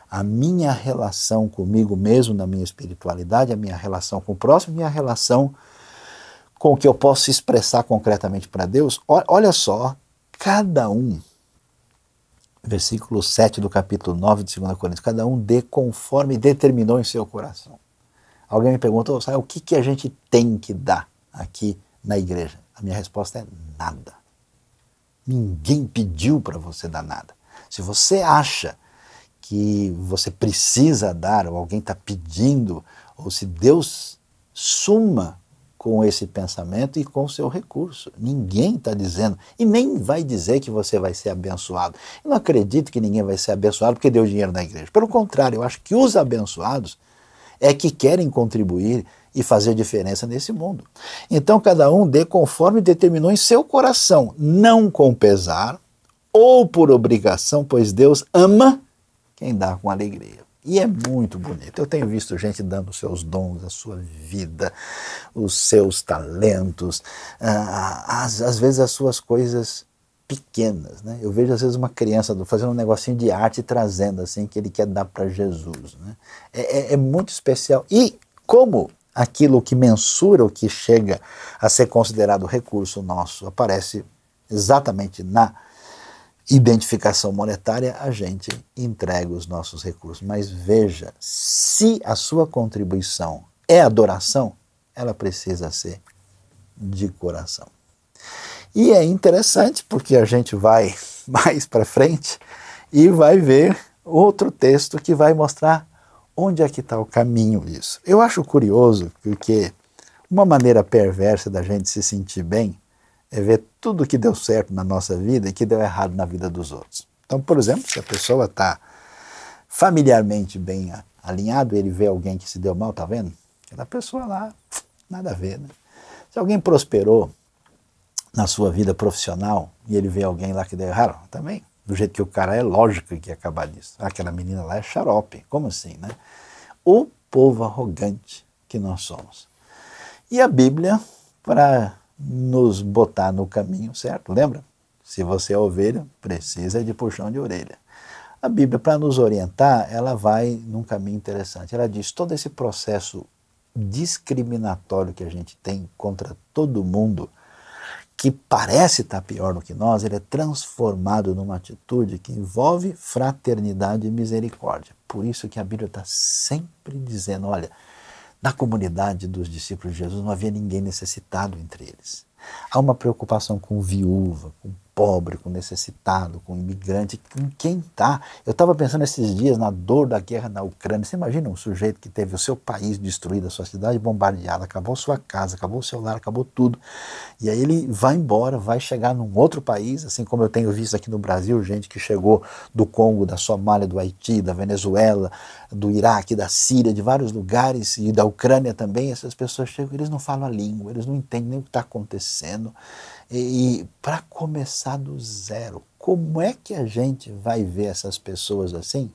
a minha relação comigo mesmo na minha espiritualidade, a minha relação com o próximo, a minha relação com o que eu posso expressar concretamente para Deus. Olha só, cada um, versículo 7 do capítulo 9 de 2 Coríntios, cada um dê conforme determinou em seu coração. Alguém me perguntou, o que a gente tem que dar aqui na igreja? A minha resposta é nada. Ninguém pediu para você dar nada. Se você acha que você precisa dar, ou alguém está pedindo, ou se Deus suma com esse pensamento e com o seu recurso. Ninguém está dizendo, e nem vai dizer que você vai ser abençoado. Eu não acredito que ninguém vai ser abençoado porque deu dinheiro na igreja. Pelo contrário, eu acho que os abençoados é que querem contribuir e fazer diferença nesse mundo. Então cada um dê conforme determinou em seu coração, não com pesar ou por obrigação, pois Deus ama quem dá com alegria. E é muito bonito. Eu tenho visto gente dando os seus dons, a sua vida, os seus talentos, às vezes as suas coisas pequenas, né? Eu vejo às vezes uma criança fazendo um negocinho de arte e trazendo assim que ele quer dar para Jesus, né? É muito especial. E como aquilo que mensura o que chega a ser considerado recurso nosso aparece exatamente na identificação monetária, a gente entrega os nossos recursos. Mas veja, se a sua contribuição é adoração, ela precisa ser de coração. E é interessante porque a gente vai mais para frente e vai ver outro texto que vai mostrar onde é que está o caminho disso. Eu acho curioso porque uma maneira perversa da gente se sentir bem é ver tudo que deu certo na nossa vida e que deu errado na vida dos outros. Então, por exemplo, se a pessoa está familiarmente bem alinhado, ele vê alguém que se deu mal, tá vendo? Aquela pessoa lá, nada a ver, né? Se alguém prosperou na sua vida profissional e ele vê alguém lá que deu errado, também, do jeito que o cara é, lógico que ia acabar nisso. Aquela menina lá é xarope, como assim, né? O povo arrogante que nós somos. E a Bíblia, para nos botar no caminho certo, lembra? Se você é ovelha, precisa de puxão de orelha. A Bíblia, para nos orientar, ela vai num caminho interessante. Ela diz, todo esse processo discriminatório que a gente tem contra todo mundo, que parece estar pior do que nós, ele é transformado numa atitude que envolve fraternidade e misericórdia. Por isso que a Bíblia está sempre dizendo, olha, na comunidade dos discípulos de Jesus não havia ninguém necessitado entre eles. Há uma preocupação com viúva, com pobre, com necessitado, com imigrante, com quem está. Eu estava pensando esses dias na dor da guerra na Ucrânia. Você imagina um sujeito que teve o seu país destruído, a sua cidade bombardeada, acabou sua casa, acabou o seu lar, acabou tudo. E aí ele vai embora, vai chegar num outro país, assim como eu tenho visto aqui no Brasil, gente que chegou do Congo, da Somália, do Haiti, da Venezuela, do Iraque, da Síria, de vários lugares, e da Ucrânia também. Essas pessoas chegam, eles não falam a língua, eles não entendem nem o que está acontecendo. E para começar do zero, como é que a gente vai ver essas pessoas assim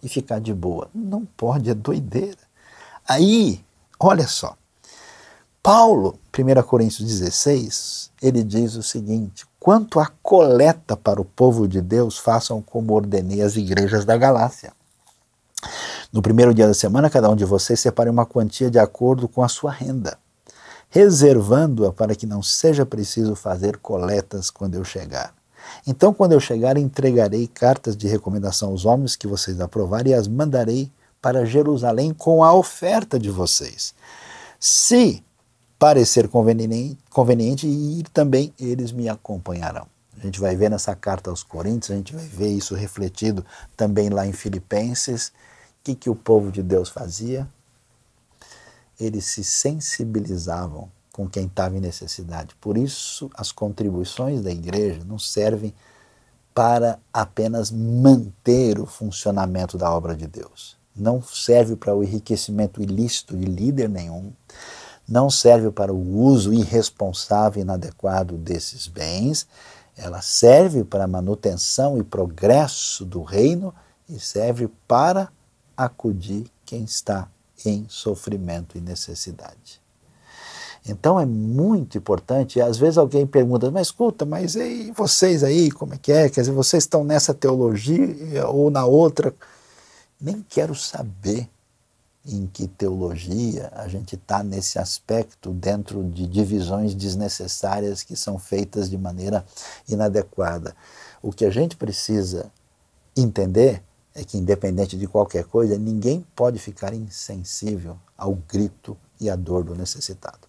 e ficar de boa? Não pode, é doideira. Aí, olha só, Paulo, 1 Coríntios 16, ele diz o seguinte: quanto à coleta para o povo de Deus, façam como ordenei às igrejas da Galácia. No primeiro dia da semana, cada um de vocês separe uma quantia de acordo com a sua renda, reservando-a para que não seja preciso fazer coletas quando eu chegar. Então, quando eu chegar, entregarei cartas de recomendação aos homens que vocês aprovarem e as mandarei para Jerusalém com a oferta de vocês. Se parecer conveniente ir também, eles me acompanharão. A gente vai ver nessa carta aos Coríntios, a gente vai ver isso refletido também lá em Filipenses. O que o povo de Deus fazia? Eles se sensibilizavam com quem estava em necessidade. Por isso, as contribuições da igreja não servem para apenas manter o funcionamento da obra de Deus. Não serve para o enriquecimento ilícito de líder nenhum. Não serve para o uso irresponsável e inadequado desses bens. Ela serve para a manutenção e progresso do reino e serve para acudir quem está em sofrimento e necessidade. Então é muito importante, e às vezes alguém pergunta, mas escuta, mas e vocês aí, como é que é? Quer dizer, vocês estão nessa teologia ou na outra? Nem quero saber em que teologia a gente está nesse aspecto dentro de divisões desnecessárias que são feitas de maneira inadequada. O que a gente precisa entender é que, independente de qualquer coisa, ninguém pode ficar insensível ao grito e à dor do necessitado.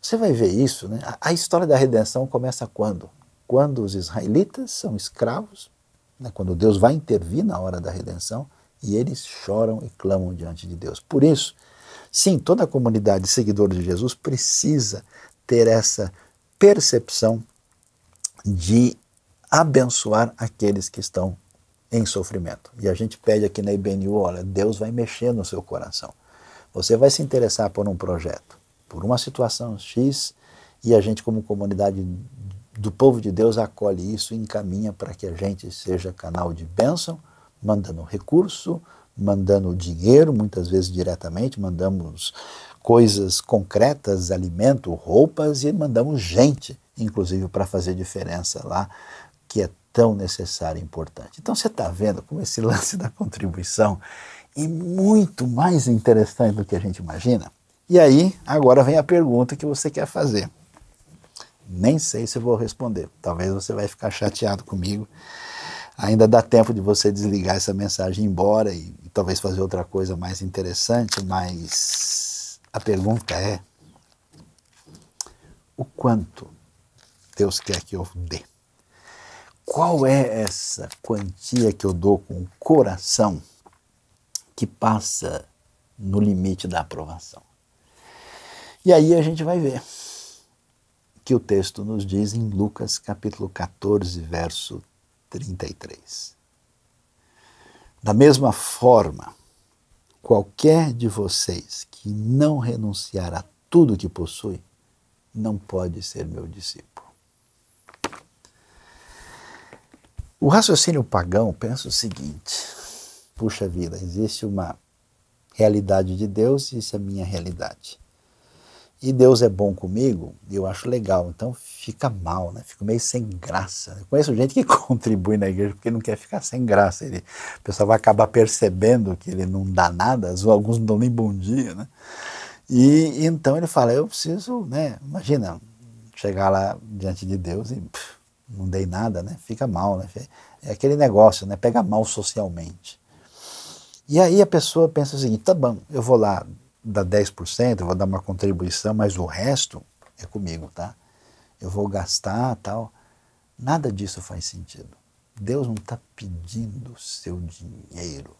Você vai ver isso, né? A história da redenção começa quando? Quando os israelitas são escravos, né? Quando Deus vai intervir na hora da redenção, e eles choram e clamam diante de Deus. Por isso, sim, toda a comunidade seguidora de Jesus precisa ter essa percepção de abençoar aqueles que estão em sofrimento. E a gente pede aqui na IBNU, olha, Deus vai mexer no seu coração. Você vai se interessar por um projeto, por uma situação X, e a gente, como comunidade do povo de Deus, acolhe isso e encaminha para que a gente seja canal de bênção, mandando recurso, mandando dinheiro, muitas vezes diretamente, mandamos coisas concretas, alimento, roupas, e mandamos gente, inclusive, para fazer diferença lá, que é tão necessário e importante. Então você está vendo como esse lance da contribuição é muito mais interessante do que a gente imagina? E aí, agora vem a pergunta que você quer fazer. Nem sei se eu vou responder. Talvez você vai ficar chateado comigo. Ainda dá tempo de você desligar essa mensagem e ir embora e talvez fazer outra coisa mais interessante, mas a pergunta é: o quanto Deus quer que eu dê? Qual é essa quantia que eu dou com o coração que passa no limite da aprovação? E aí a gente vai ver que o texto nos diz em Lucas capítulo 14, verso 33. Da mesma forma, qualquer de vocês que não renunciar a tudo que possui, não pode ser meu discípulo. O raciocínio pagão pensa o seguinte: puxa vida, existe uma realidade de Deus e isso é a minha realidade. E Deus é bom comigo, e eu acho legal, então fica mal, né? Fico meio sem graça. Eu conheço gente que contribui na igreja porque não quer ficar sem graça. O pessoal vai acabar percebendo que ele não dá nada, alguns não dão nem bom dia, né? E então ele fala, eu preciso, né? Imagina, chegar lá diante de Deus e não dei nada, né? Fica mal, né? É aquele negócio, né? Pega mal socialmente. E aí a pessoa pensa o seguinte, tá bom, eu vou lá dar 10%, eu vou dar uma contribuição, mas o resto é comigo, tá? eu vou gastar, tal. Nada disso faz sentido. Deus não está pedindo o seu dinheiro.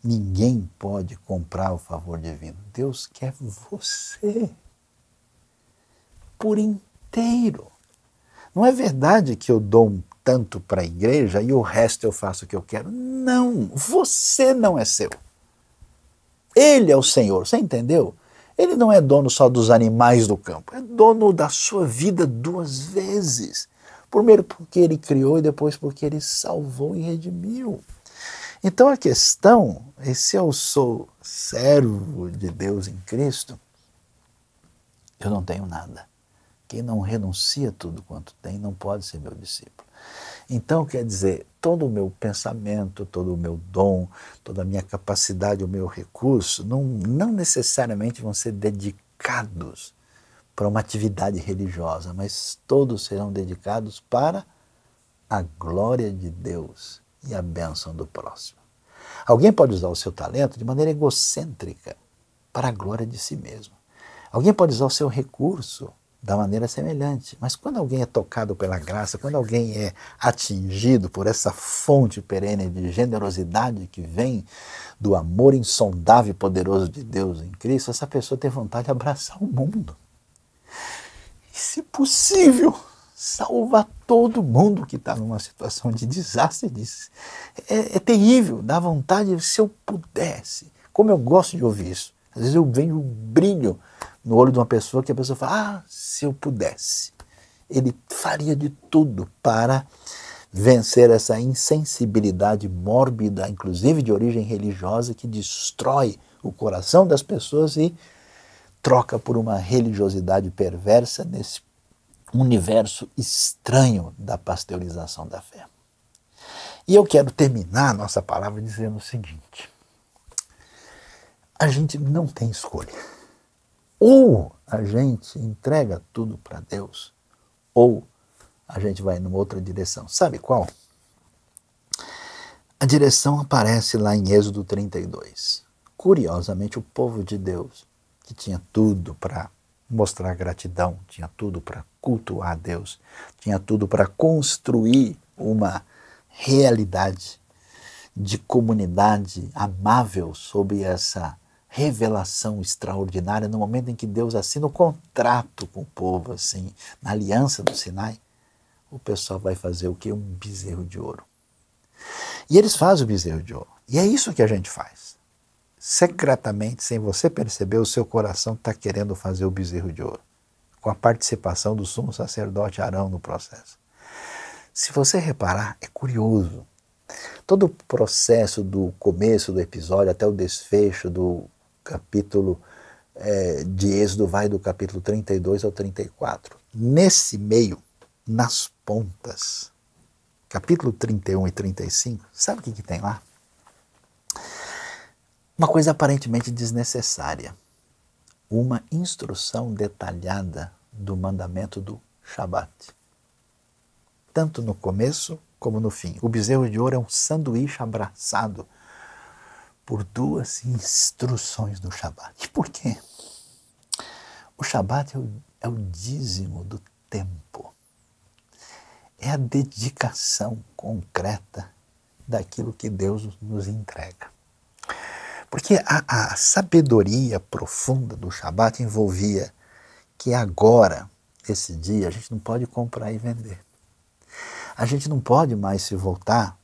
Ninguém pode comprar o favor divino. Deus quer você por inteiro. Não é verdade que eu dou um tanto para a igreja e o resto eu faço o que eu quero. Não, você não é seu. Ele é o Senhor, você entendeu? Ele não é dono só dos animais do campo, é dono da sua vida duas vezes. Primeiro porque ele criou e depois porque ele salvou e redimiu. Então a questão é se eu sou servo de Deus em Cristo, eu não tenho nada. Quem não renuncia tudo quanto tem não pode ser meu discípulo. Então, quer dizer, todo o meu pensamento, todo o meu dom, toda a minha capacidade, o meu recurso, não necessariamente vão ser dedicados para uma atividade religiosa, mas todos serão dedicados para a glória de Deus e a bênção do próximo. Alguém pode usar o seu talento de maneira egocêntrica para a glória de si mesmo. Alguém pode usar o seu recurso da maneira semelhante. Mas quando alguém é tocado pela graça, quando alguém é atingido por essa fonte perene de generosidade que vem do amor insondável e poderoso de Deus em Cristo, essa pessoa tem vontade de abraçar o mundo. E, se possível, salvar todo mundo que está numa situação de desastre. É terrível, dá vontade, se eu pudesse. Como eu gosto de ouvir isso. Às vezes eu vejo um brilho no olho de uma pessoa que a pessoa fala, se eu pudesse. Ele faria de tudo para vencer essa insensibilidade mórbida, inclusive de origem religiosa, que destrói o coração das pessoas e troca por uma religiosidade perversa nesse universo estranho da pasteurização da fé. E eu quero terminar a nossa palavra dizendo o seguinte: a gente não tem escolha. Ou a gente entrega tudo para Deus, ou a gente vai numa outra direção. Sabe qual? A direção aparece lá em Êxodo 32. Curiosamente, o povo de Deus, que tinha tudo para mostrar gratidão, tinha tudo para cultuar a Deus, tinha tudo para construir uma realidade de comunidade amável sob essa revelação extraordinária, no momento em que Deus assina o contrato com o povo, assim, na aliança do Sinai, o pessoal vai fazer o quê? Um bezerro de ouro. E eles fazem o bezerro de ouro. E é isso que a gente faz. Secretamente, sem você perceber, o seu coração está querendo fazer o bezerro de ouro, com a participação do sumo sacerdote Arão no processo. Se você reparar, é curioso. Todo o processo do começo do episódio até o desfecho do capítulo de Êxodo vai do capítulo 32 ao 34. Nesse meio, nas pontas, capítulo 31 e 35, sabe o que tem lá? Uma coisa aparentemente desnecessária. Uma instrução detalhada do mandamento do Shabat. Tanto no começo como no fim. O bezerro de ouro é um sanduíche abraçado por duas instruções do Shabat. E por quê? O Shabat é o dízimo do tempo. É a dedicação concreta daquilo que Deus nos entrega. Porque a sabedoria profunda do Shabat envolvia que agora, esse dia, a gente não pode comprar e vender. A gente não pode mais se voltar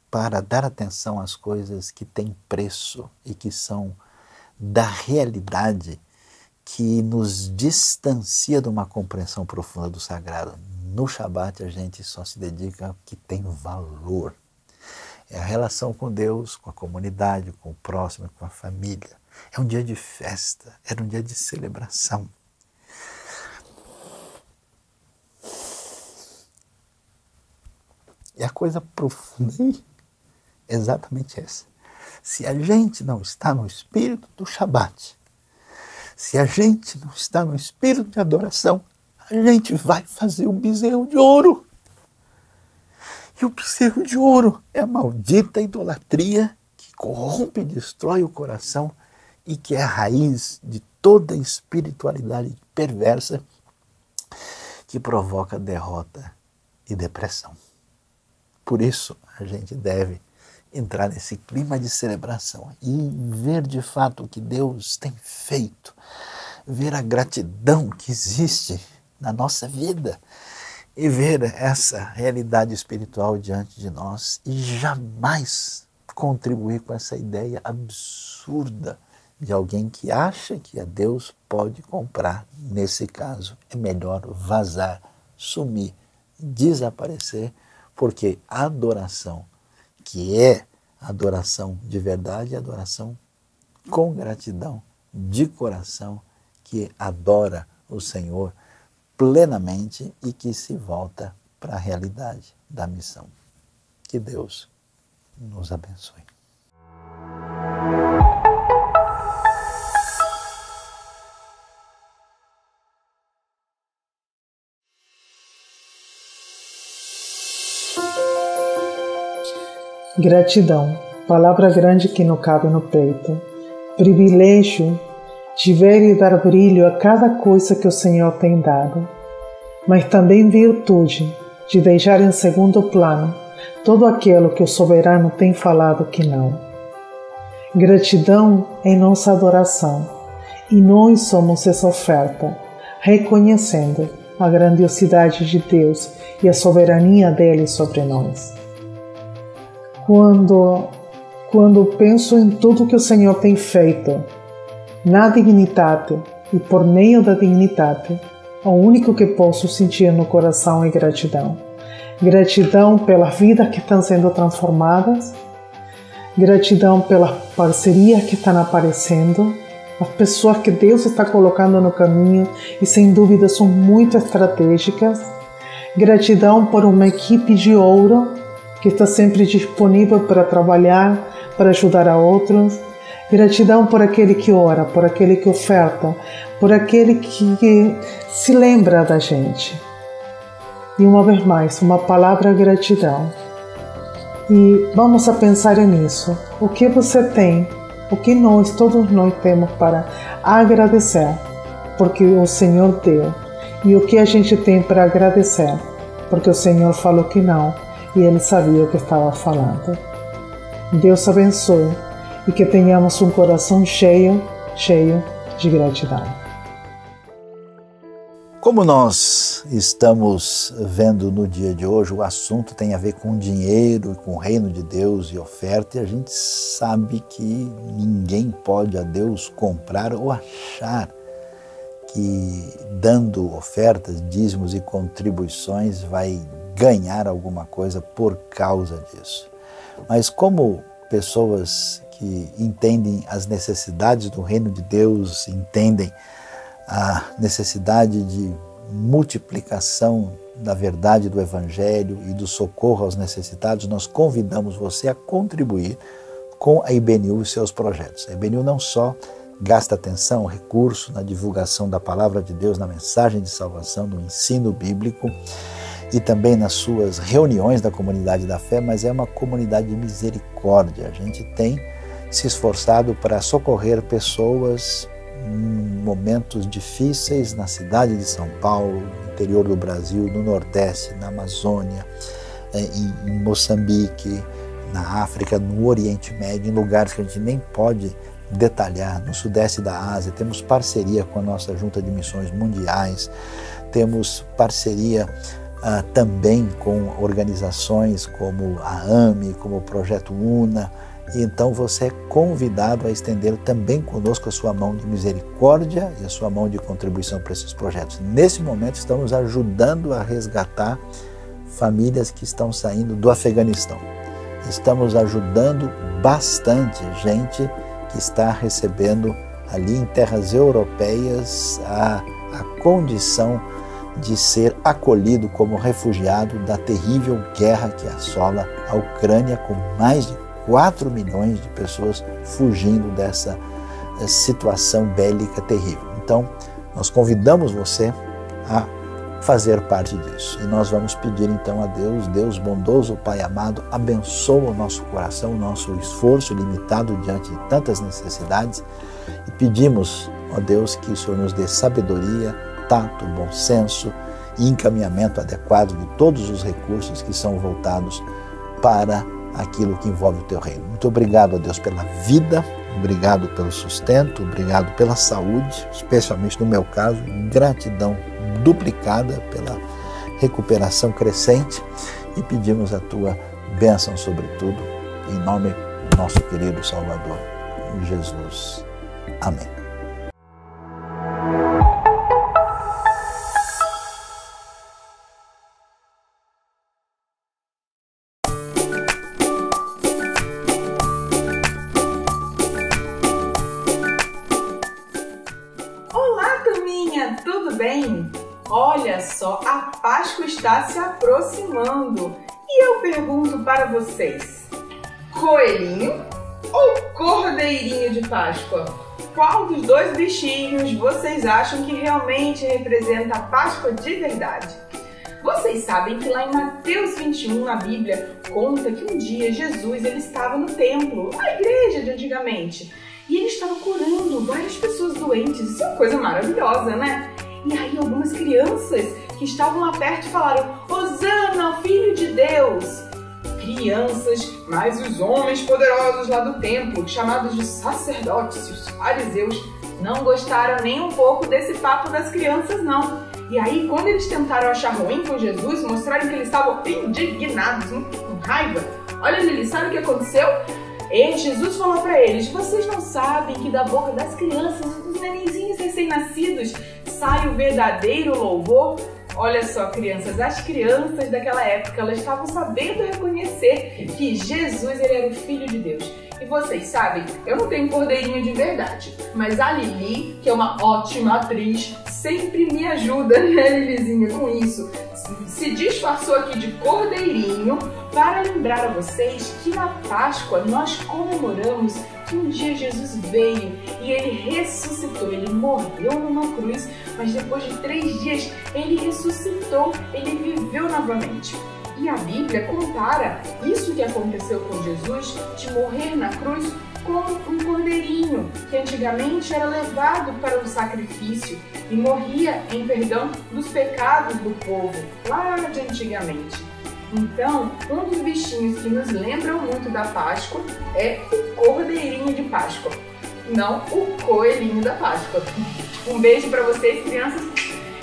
para dar atenção às coisas que têm preço e que são da realidade que nos distancia de uma compreensão profunda do sagrado. No Shabat a gente só se dedica ao que tem valor. É a relação com Deus, com a comunidade, com o próximo, com a família. É um dia de festa, era um dia de celebração. E a coisa profunda é exatamente essa. Se a gente não está no espírito do Shabat, se a gente não está no espírito de adoração, a gente vai fazer o bezerro de ouro. E o bezerro de ouro é a maldita idolatria que corrompe e destrói o coração e que é a raiz de toda espiritualidade perversa que provoca derrota e depressão. Por isso, a gente deve entrar nesse clima de celebração e ver de fato o que Deus tem feito, ver a gratidão que existe na nossa vida e ver essa realidade espiritual diante de nós e jamais contribuir com essa ideia absurda de alguém que acha que a Deus pode comprar. Nesse caso, é melhor vazar, sumir, desaparecer, porque a adoração, que é adoração de verdade, é adoração com gratidão, de coração, que adora o Senhor plenamente e que se volta para a realidade da missão. Que Deus nos abençoe. Gratidão, palavra grande que não cabe no peito. Privilégio de ver e dar brilho a cada coisa que o Senhor tem dado, mas também virtude de deixar em segundo plano todo aquilo que o soberano tem falado que não. Gratidão é nossa adoração, e nós somos essa oferta, reconhecendo a grandiosidade de Deus e a soberania dele sobre nós. Quando penso em tudo que o Senhor tem feito, na dignidade e por meio da dignidade, o único que posso sentir no coração é gratidão. Gratidão pelas vidas que estão sendo transformadas, gratidão pelas parcerias que estão aparecendo, as pessoas que Deus está colocando no caminho e sem dúvida são muito estratégicas, gratidão por uma equipe de ouro que está sempre disponível para trabalhar, para ajudar a outros. Gratidão por aquele que ora, por aquele que oferta, por aquele que se lembra da gente. E uma vez mais, uma palavra gratidão. E vamos a pensar nisso. O que você tem, o que todos nós temos para agradecer, porque o Senhor deu. E o que a gente tem para agradecer, porque o Senhor falou que não. E ele sabia o que estava falando. Deus abençoe e que tenhamos um coração cheio de gratidão. Como nós estamos vendo no dia de hoje, o assunto tem a ver com dinheiro, com o reino de Deus e oferta, e a gente sabe que ninguém pode a Deus comprar ou achar que dando ofertas, dízimos e contribuições vai ganhar alguma coisa por causa disso. Mas como pessoas que entendem as necessidades do reino de Deus, entendem a necessidade de multiplicação da verdade do Evangelho e do socorro aos necessitados, nós convidamos você a contribuir com a IBNU e seus projetos. A IBNU não só gasta atenção, recurso na divulgação da palavra de Deus, na mensagem de salvação, no ensino bíblico, e também nas suas reuniões da comunidade da fé, mas é uma comunidade de misericórdia. A gente tem se esforçado para socorrer pessoas em momentos difíceis na cidade de São Paulo, no interior do Brasil, no Nordeste, na Amazônia, em Moçambique, na África, no Oriente Médio, em lugares que a gente nem pode detalhar, no Sudeste da Ásia. Temos parceria com a nossa Junta de Missões Mundiais, temos parceria também com organizações como a AME, como o Projeto UNA, e então você é convidado a estender também conosco a sua mão de misericórdia e a sua mão de contribuição para esses projetos. Nesse momento estamos ajudando a resgatar famílias que estão saindo do Afeganistão. Estamos ajudando bastante gente que está recebendo ali em terras europeias a condição de ser acolhido como refugiado da terrível guerra que assola a Ucrânia, com mais de 4 milhões de pessoas fugindo dessa situação bélica terrível. Então, nós convidamos você a fazer parte disso. E nós vamos pedir então a Deus, Deus bondoso, Pai amado, abençoa o nosso coração, o nosso esforço limitado diante de tantas necessidades, e pedimos, ó Deus, que o Senhor nos dê sabedoria, tato, bom senso e encaminhamento adequado de todos os recursos que são voltados para aquilo que envolve o teu reino. Muito obrigado, ó Deus, pela vida, obrigado pelo sustento, obrigado pela saúde, especialmente no meu caso, gratidão duplicada pela recuperação crescente, e pedimos a tua bênção sobre tudo, em nome do nosso querido Salvador, Jesus. Amém. Olá, turminha, tudo bem? Olha só, a Páscoa está se aproximando e eu pergunto para vocês: coelhinho ou cordeirinho de Páscoa? Qual dos dois bichinhos vocês acham que realmente representa a Páscoa de verdade? Vocês sabem que lá em Mateus 21, na Bíblia, conta que um dia Jesus ele estava no templo, a igreja de antigamente, e ele estava curando várias pessoas doentes. Isso é uma coisa maravilhosa, né? E aí algumas crianças que estavam lá perto falaram: Hosana, filho de Deus! Crianças, mas os homens poderosos lá do templo, chamados de sacerdotes e os fariseus, não gostaram nem um pouco desse papo das crianças, não. E aí, quando eles tentaram achar ruim com Jesus, mostraram que eles estavam indignados, com raiva. Olha, Lili, sabe o que aconteceu? Jesus falou para eles: vocês não sabem que da boca das crianças, dos nenenzinhos recém-nascidos, sai o verdadeiro louvor? Olha só, crianças, as crianças daquela época, elas estavam sabendo reconhecer que Jesus ele era o Filho de Deus. E vocês sabem, eu não tenho cordeirinho de verdade, mas a Lili, que é uma ótima atriz, sempre me ajuda, né, Lilizinha, com isso. Se disfarçou aqui de cordeirinho para lembrar a vocês que na Páscoa nós comemoramos que um dia Jesus veio e ele ressuscitou, ele morreu numa cruz, mas depois de 3 dias ele ressuscitou, ele viveu novamente. E a Bíblia compara isso que aconteceu com Jesus, de morrer na cruz, como um cordeirinho, que antigamente era levado para o sacrifício e morria em perdão dos pecados do povo, lá de antigamente. Então, um dos bichinhos que nos lembram muito da Páscoa é o cordeirinho de Páscoa, não o coelhinho da Páscoa. Um beijo para vocês, crianças,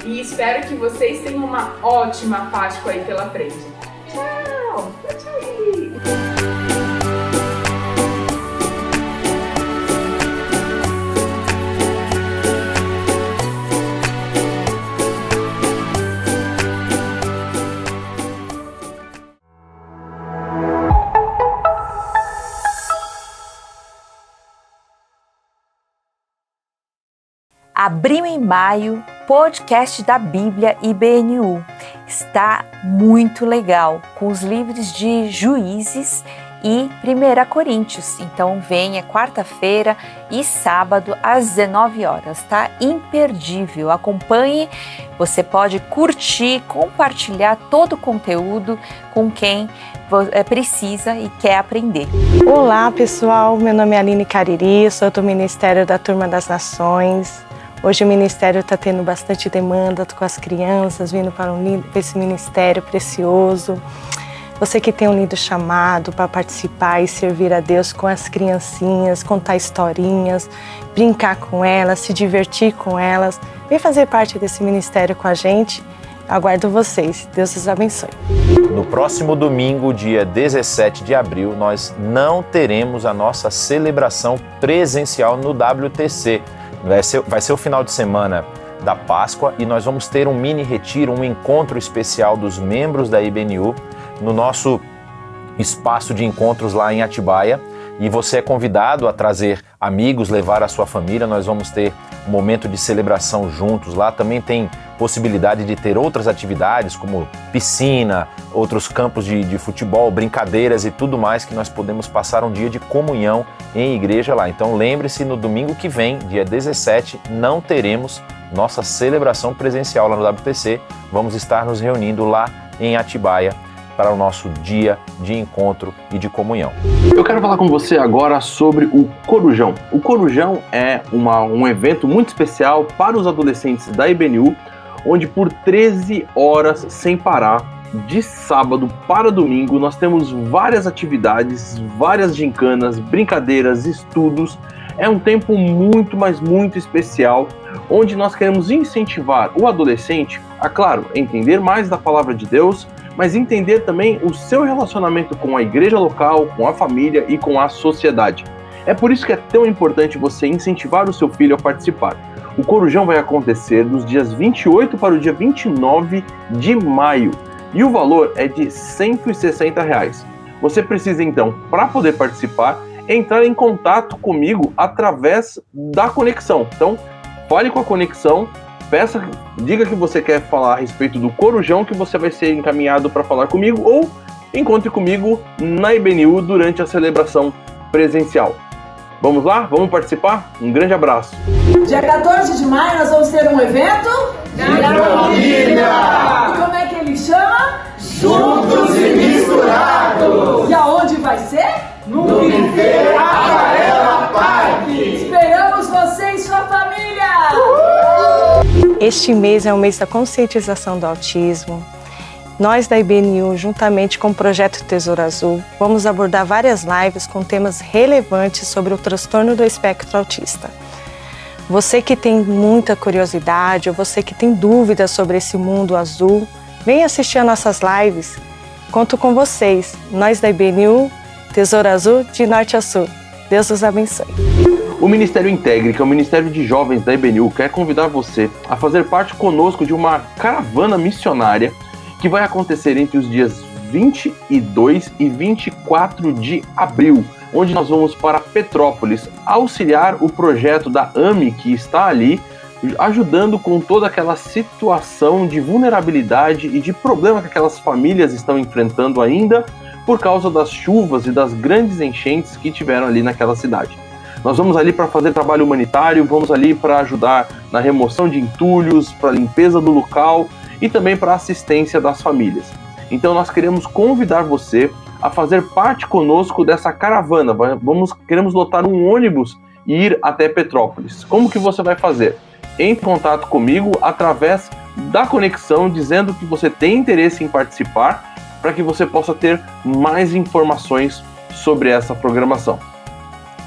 e espero que vocês tenham uma ótima Páscoa aí pela frente. Tchau! Tchau! Abril em Maio, podcast da Bíblia IBNU. Está muito legal, com os livros de Juízes e 1 Coríntios. Então venha quarta-feira e sábado às 19 horas, tá? Imperdível. Acompanhe, você pode curtir, compartilhar todo o conteúdo com quem precisa e quer aprender. Olá pessoal, meu nome é Aline Cariri, sou do Ministério da Turma das Nações. Hoje o Ministério está tendo bastante demanda com as crianças, vindo para esse Ministério precioso. Você que tem um lindo chamado para participar e servir a Deus com as criancinhas, contar historinhas, brincar com elas, se divertir com elas, vem fazer parte desse Ministério com a gente. Aguardo vocês. Deus os abençoe. No próximo domingo, dia 17 de abril, nós não teremos a nossa celebração presencial no WTC. Vai ser o final de semana da Páscoa e nós vamos ter um mini retiro, um encontro especial dos membros da IBNU no nosso espaço de encontros lá em Atibaia. E você é convidado a trazer amigos, levar a sua família. Nós vamos ter um momento de celebração juntos. Lá também tem possibilidade de ter outras atividades, como piscina, outros campos de futebol, brincadeiras e tudo mais, que nós podemos passar um dia de comunhão em igreja lá. Então lembre-se, no domingo que vem, dia 17, não teremos nossa celebração presencial lá no WTC. Vamos estar nos reunindo lá em Atibaia para o nosso dia de encontro e de comunhão. Eu quero falar com você agora sobre o Corujão. O Corujão é um evento muito especial para os adolescentes da IBNU, onde por 13 horas sem parar, de sábado para domingo, nós temos várias atividades, várias gincanas, brincadeiras, estudos. É um tempo muito, mas muito especial, onde nós queremos incentivar o adolescente a, claro, entender mais da palavra de Deus, mas entender também o seu relacionamento com a igreja local, com a família e com a sociedade. É por isso que é tão importante você incentivar o seu filho a participar. O Corujão vai acontecer dos dias 28 para o dia 29 de maio e o valor é de R$ 160. Você precisa então, para poder participar, entrar em contato comigo através da conexão. Então, fale com a conexão, diga que você quer falar a respeito do Corujão, que você vai ser encaminhado para falar comigo, ou encontre comigo na IBNU durante a celebração presencial. Vamos lá? Vamos participar? Um grande abraço. Dia 14 de maio nós vamos ter um evento da família. E como é que ele chama? Juntos e Misturados. E aonde vai ser? No Buffet Aquarela Parque. Esperamos você e sua família. Este mês é o mês da conscientização do autismo. Nós da IBNU, juntamente com o Projeto Tesouro Azul, vamos abordar várias lives com temas relevantes sobre o transtorno do espectro autista. Você que tem muita curiosidade ou você que tem dúvidas sobre esse mundo azul, venha assistir a nossas lives. Conto com vocês, nós da IBNU, Tesouro Azul de norte a sul. Deus os abençoe. O Ministério Integre, que é o Ministério de Jovens da IBNU, quer convidar você a fazer parte conosco de uma caravana missionária que vai acontecer entre os dias 22 e 24 de abril, onde nós vamos para Petrópolis auxiliar o projeto da AMI, que está ali, ajudando com toda aquela situação de vulnerabilidade e de problema que aquelas famílias estão enfrentando ainda por causa das chuvas e das grandes enchentes que tiveram ali naquela cidade. Nós vamos ali para fazer trabalho humanitário, vamos ali para ajudar na remoção de entulhos, para a limpeza do local e também para a assistência das famílias. Então nós queremos convidar você a fazer parte conosco dessa caravana. Queremos lotar um ônibus e ir até Petrópolis. Como que você vai fazer? Entre em contato comigo através da conexão, dizendo que você tem interesse em participar, para que você possa ter mais informações sobre essa programação.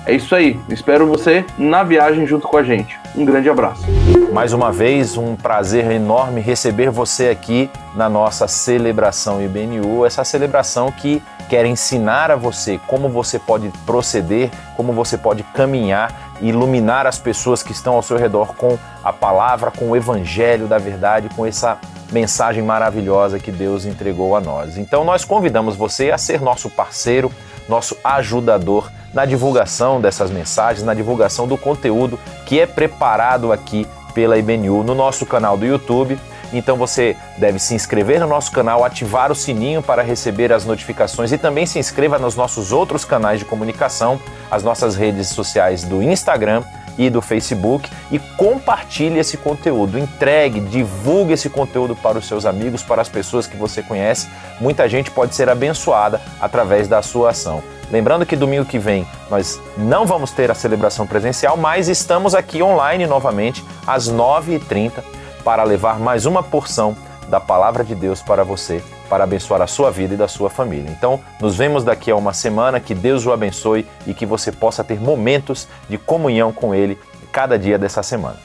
É isso aí, espero você na viagem junto com a gente. Um grande abraço. Mais uma vez, um prazer enorme receber você aqui na nossa celebração IBNU, essa celebração que quer ensinar a você como você pode proceder, como você pode caminhar e iluminar as pessoas que estão ao seu redor com a palavra, com o evangelho da verdade, com essa mensagem maravilhosa que Deus entregou a nós. Então nós convidamos você a ser nosso parceiro, nosso ajudador na divulgação dessas mensagens, na divulgação do conteúdo que é preparado aqui pela IBNU no nosso canal do YouTube. Então você deve se inscrever no nosso canal, ativar o sininho para receber as notificações e também se inscreva nos nossos outros canais de comunicação, as nossas redes sociais do Instagram e do Facebook, e compartilhe esse conteúdo, entregue, divulgue esse conteúdo para os seus amigos, para as pessoas que você conhece. Muita gente pode ser abençoada através da sua ação. Lembrando que domingo que vem nós não vamos ter a celebração presencial, mas estamos aqui online novamente às 9h30 para levar mais uma porção da Palavra de Deus para você, para abençoar a sua vida e da sua família. Então, nos vemos daqui a uma semana, que Deus o abençoe e que você possa ter momentos de comunhão com Ele cada dia dessa semana.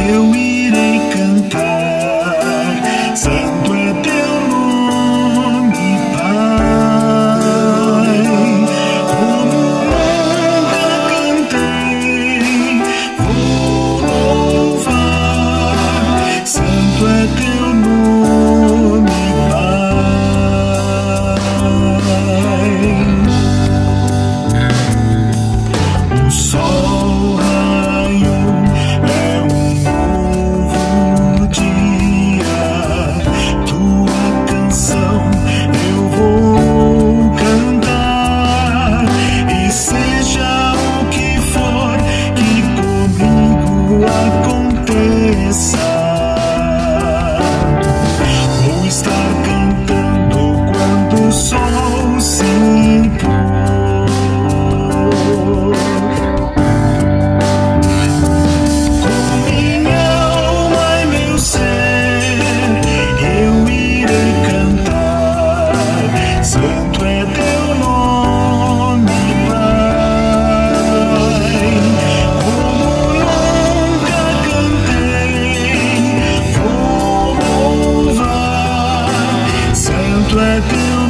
Eu irei cantar, santo é teu nome.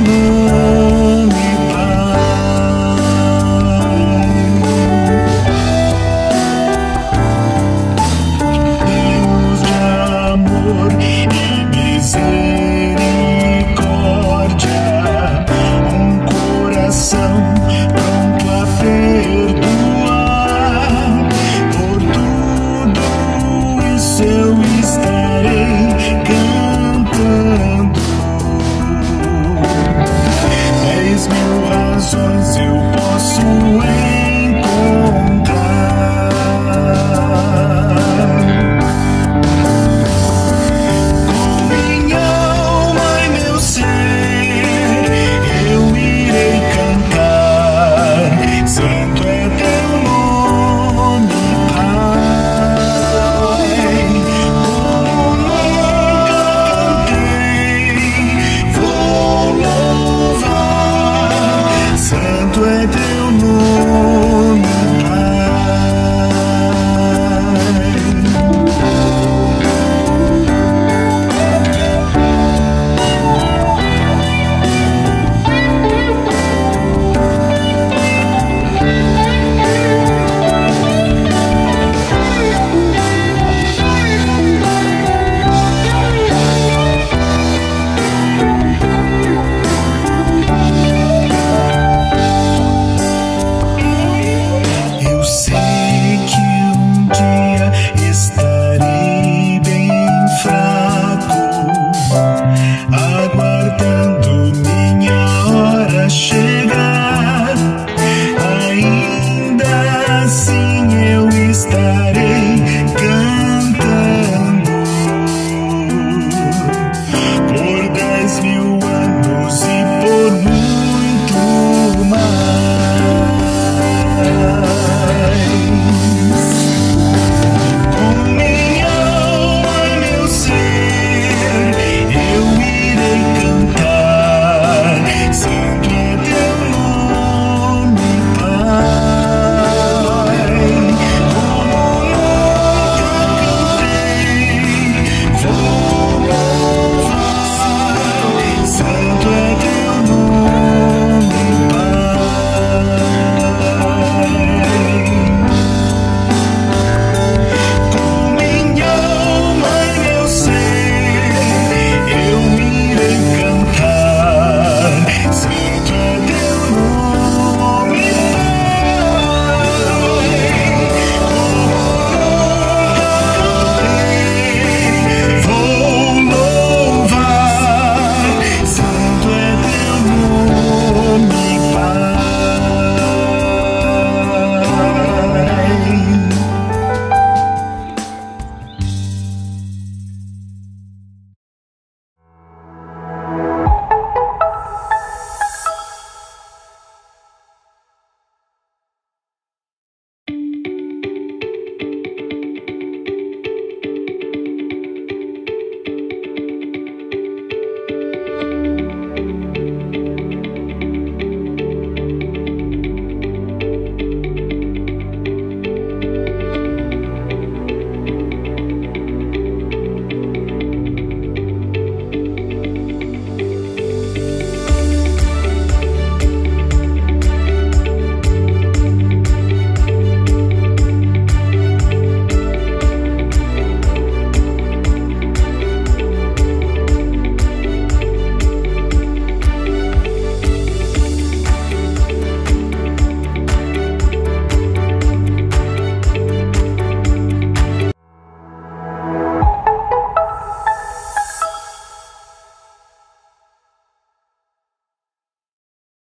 nome, Pai. Deus de amor e misericórdia, um coração pronto a perdoar. Por tudo isso eu estarei cantando. 10.000 razões eu posso encontrar. Com minha alma e meu ser eu irei cantar. Santo é teu nome, Pai. Como nunca cantei, vou louvar. Santo é teu nome, eu sei que um dia estarei bem fraco, aguardando minha hora chegar.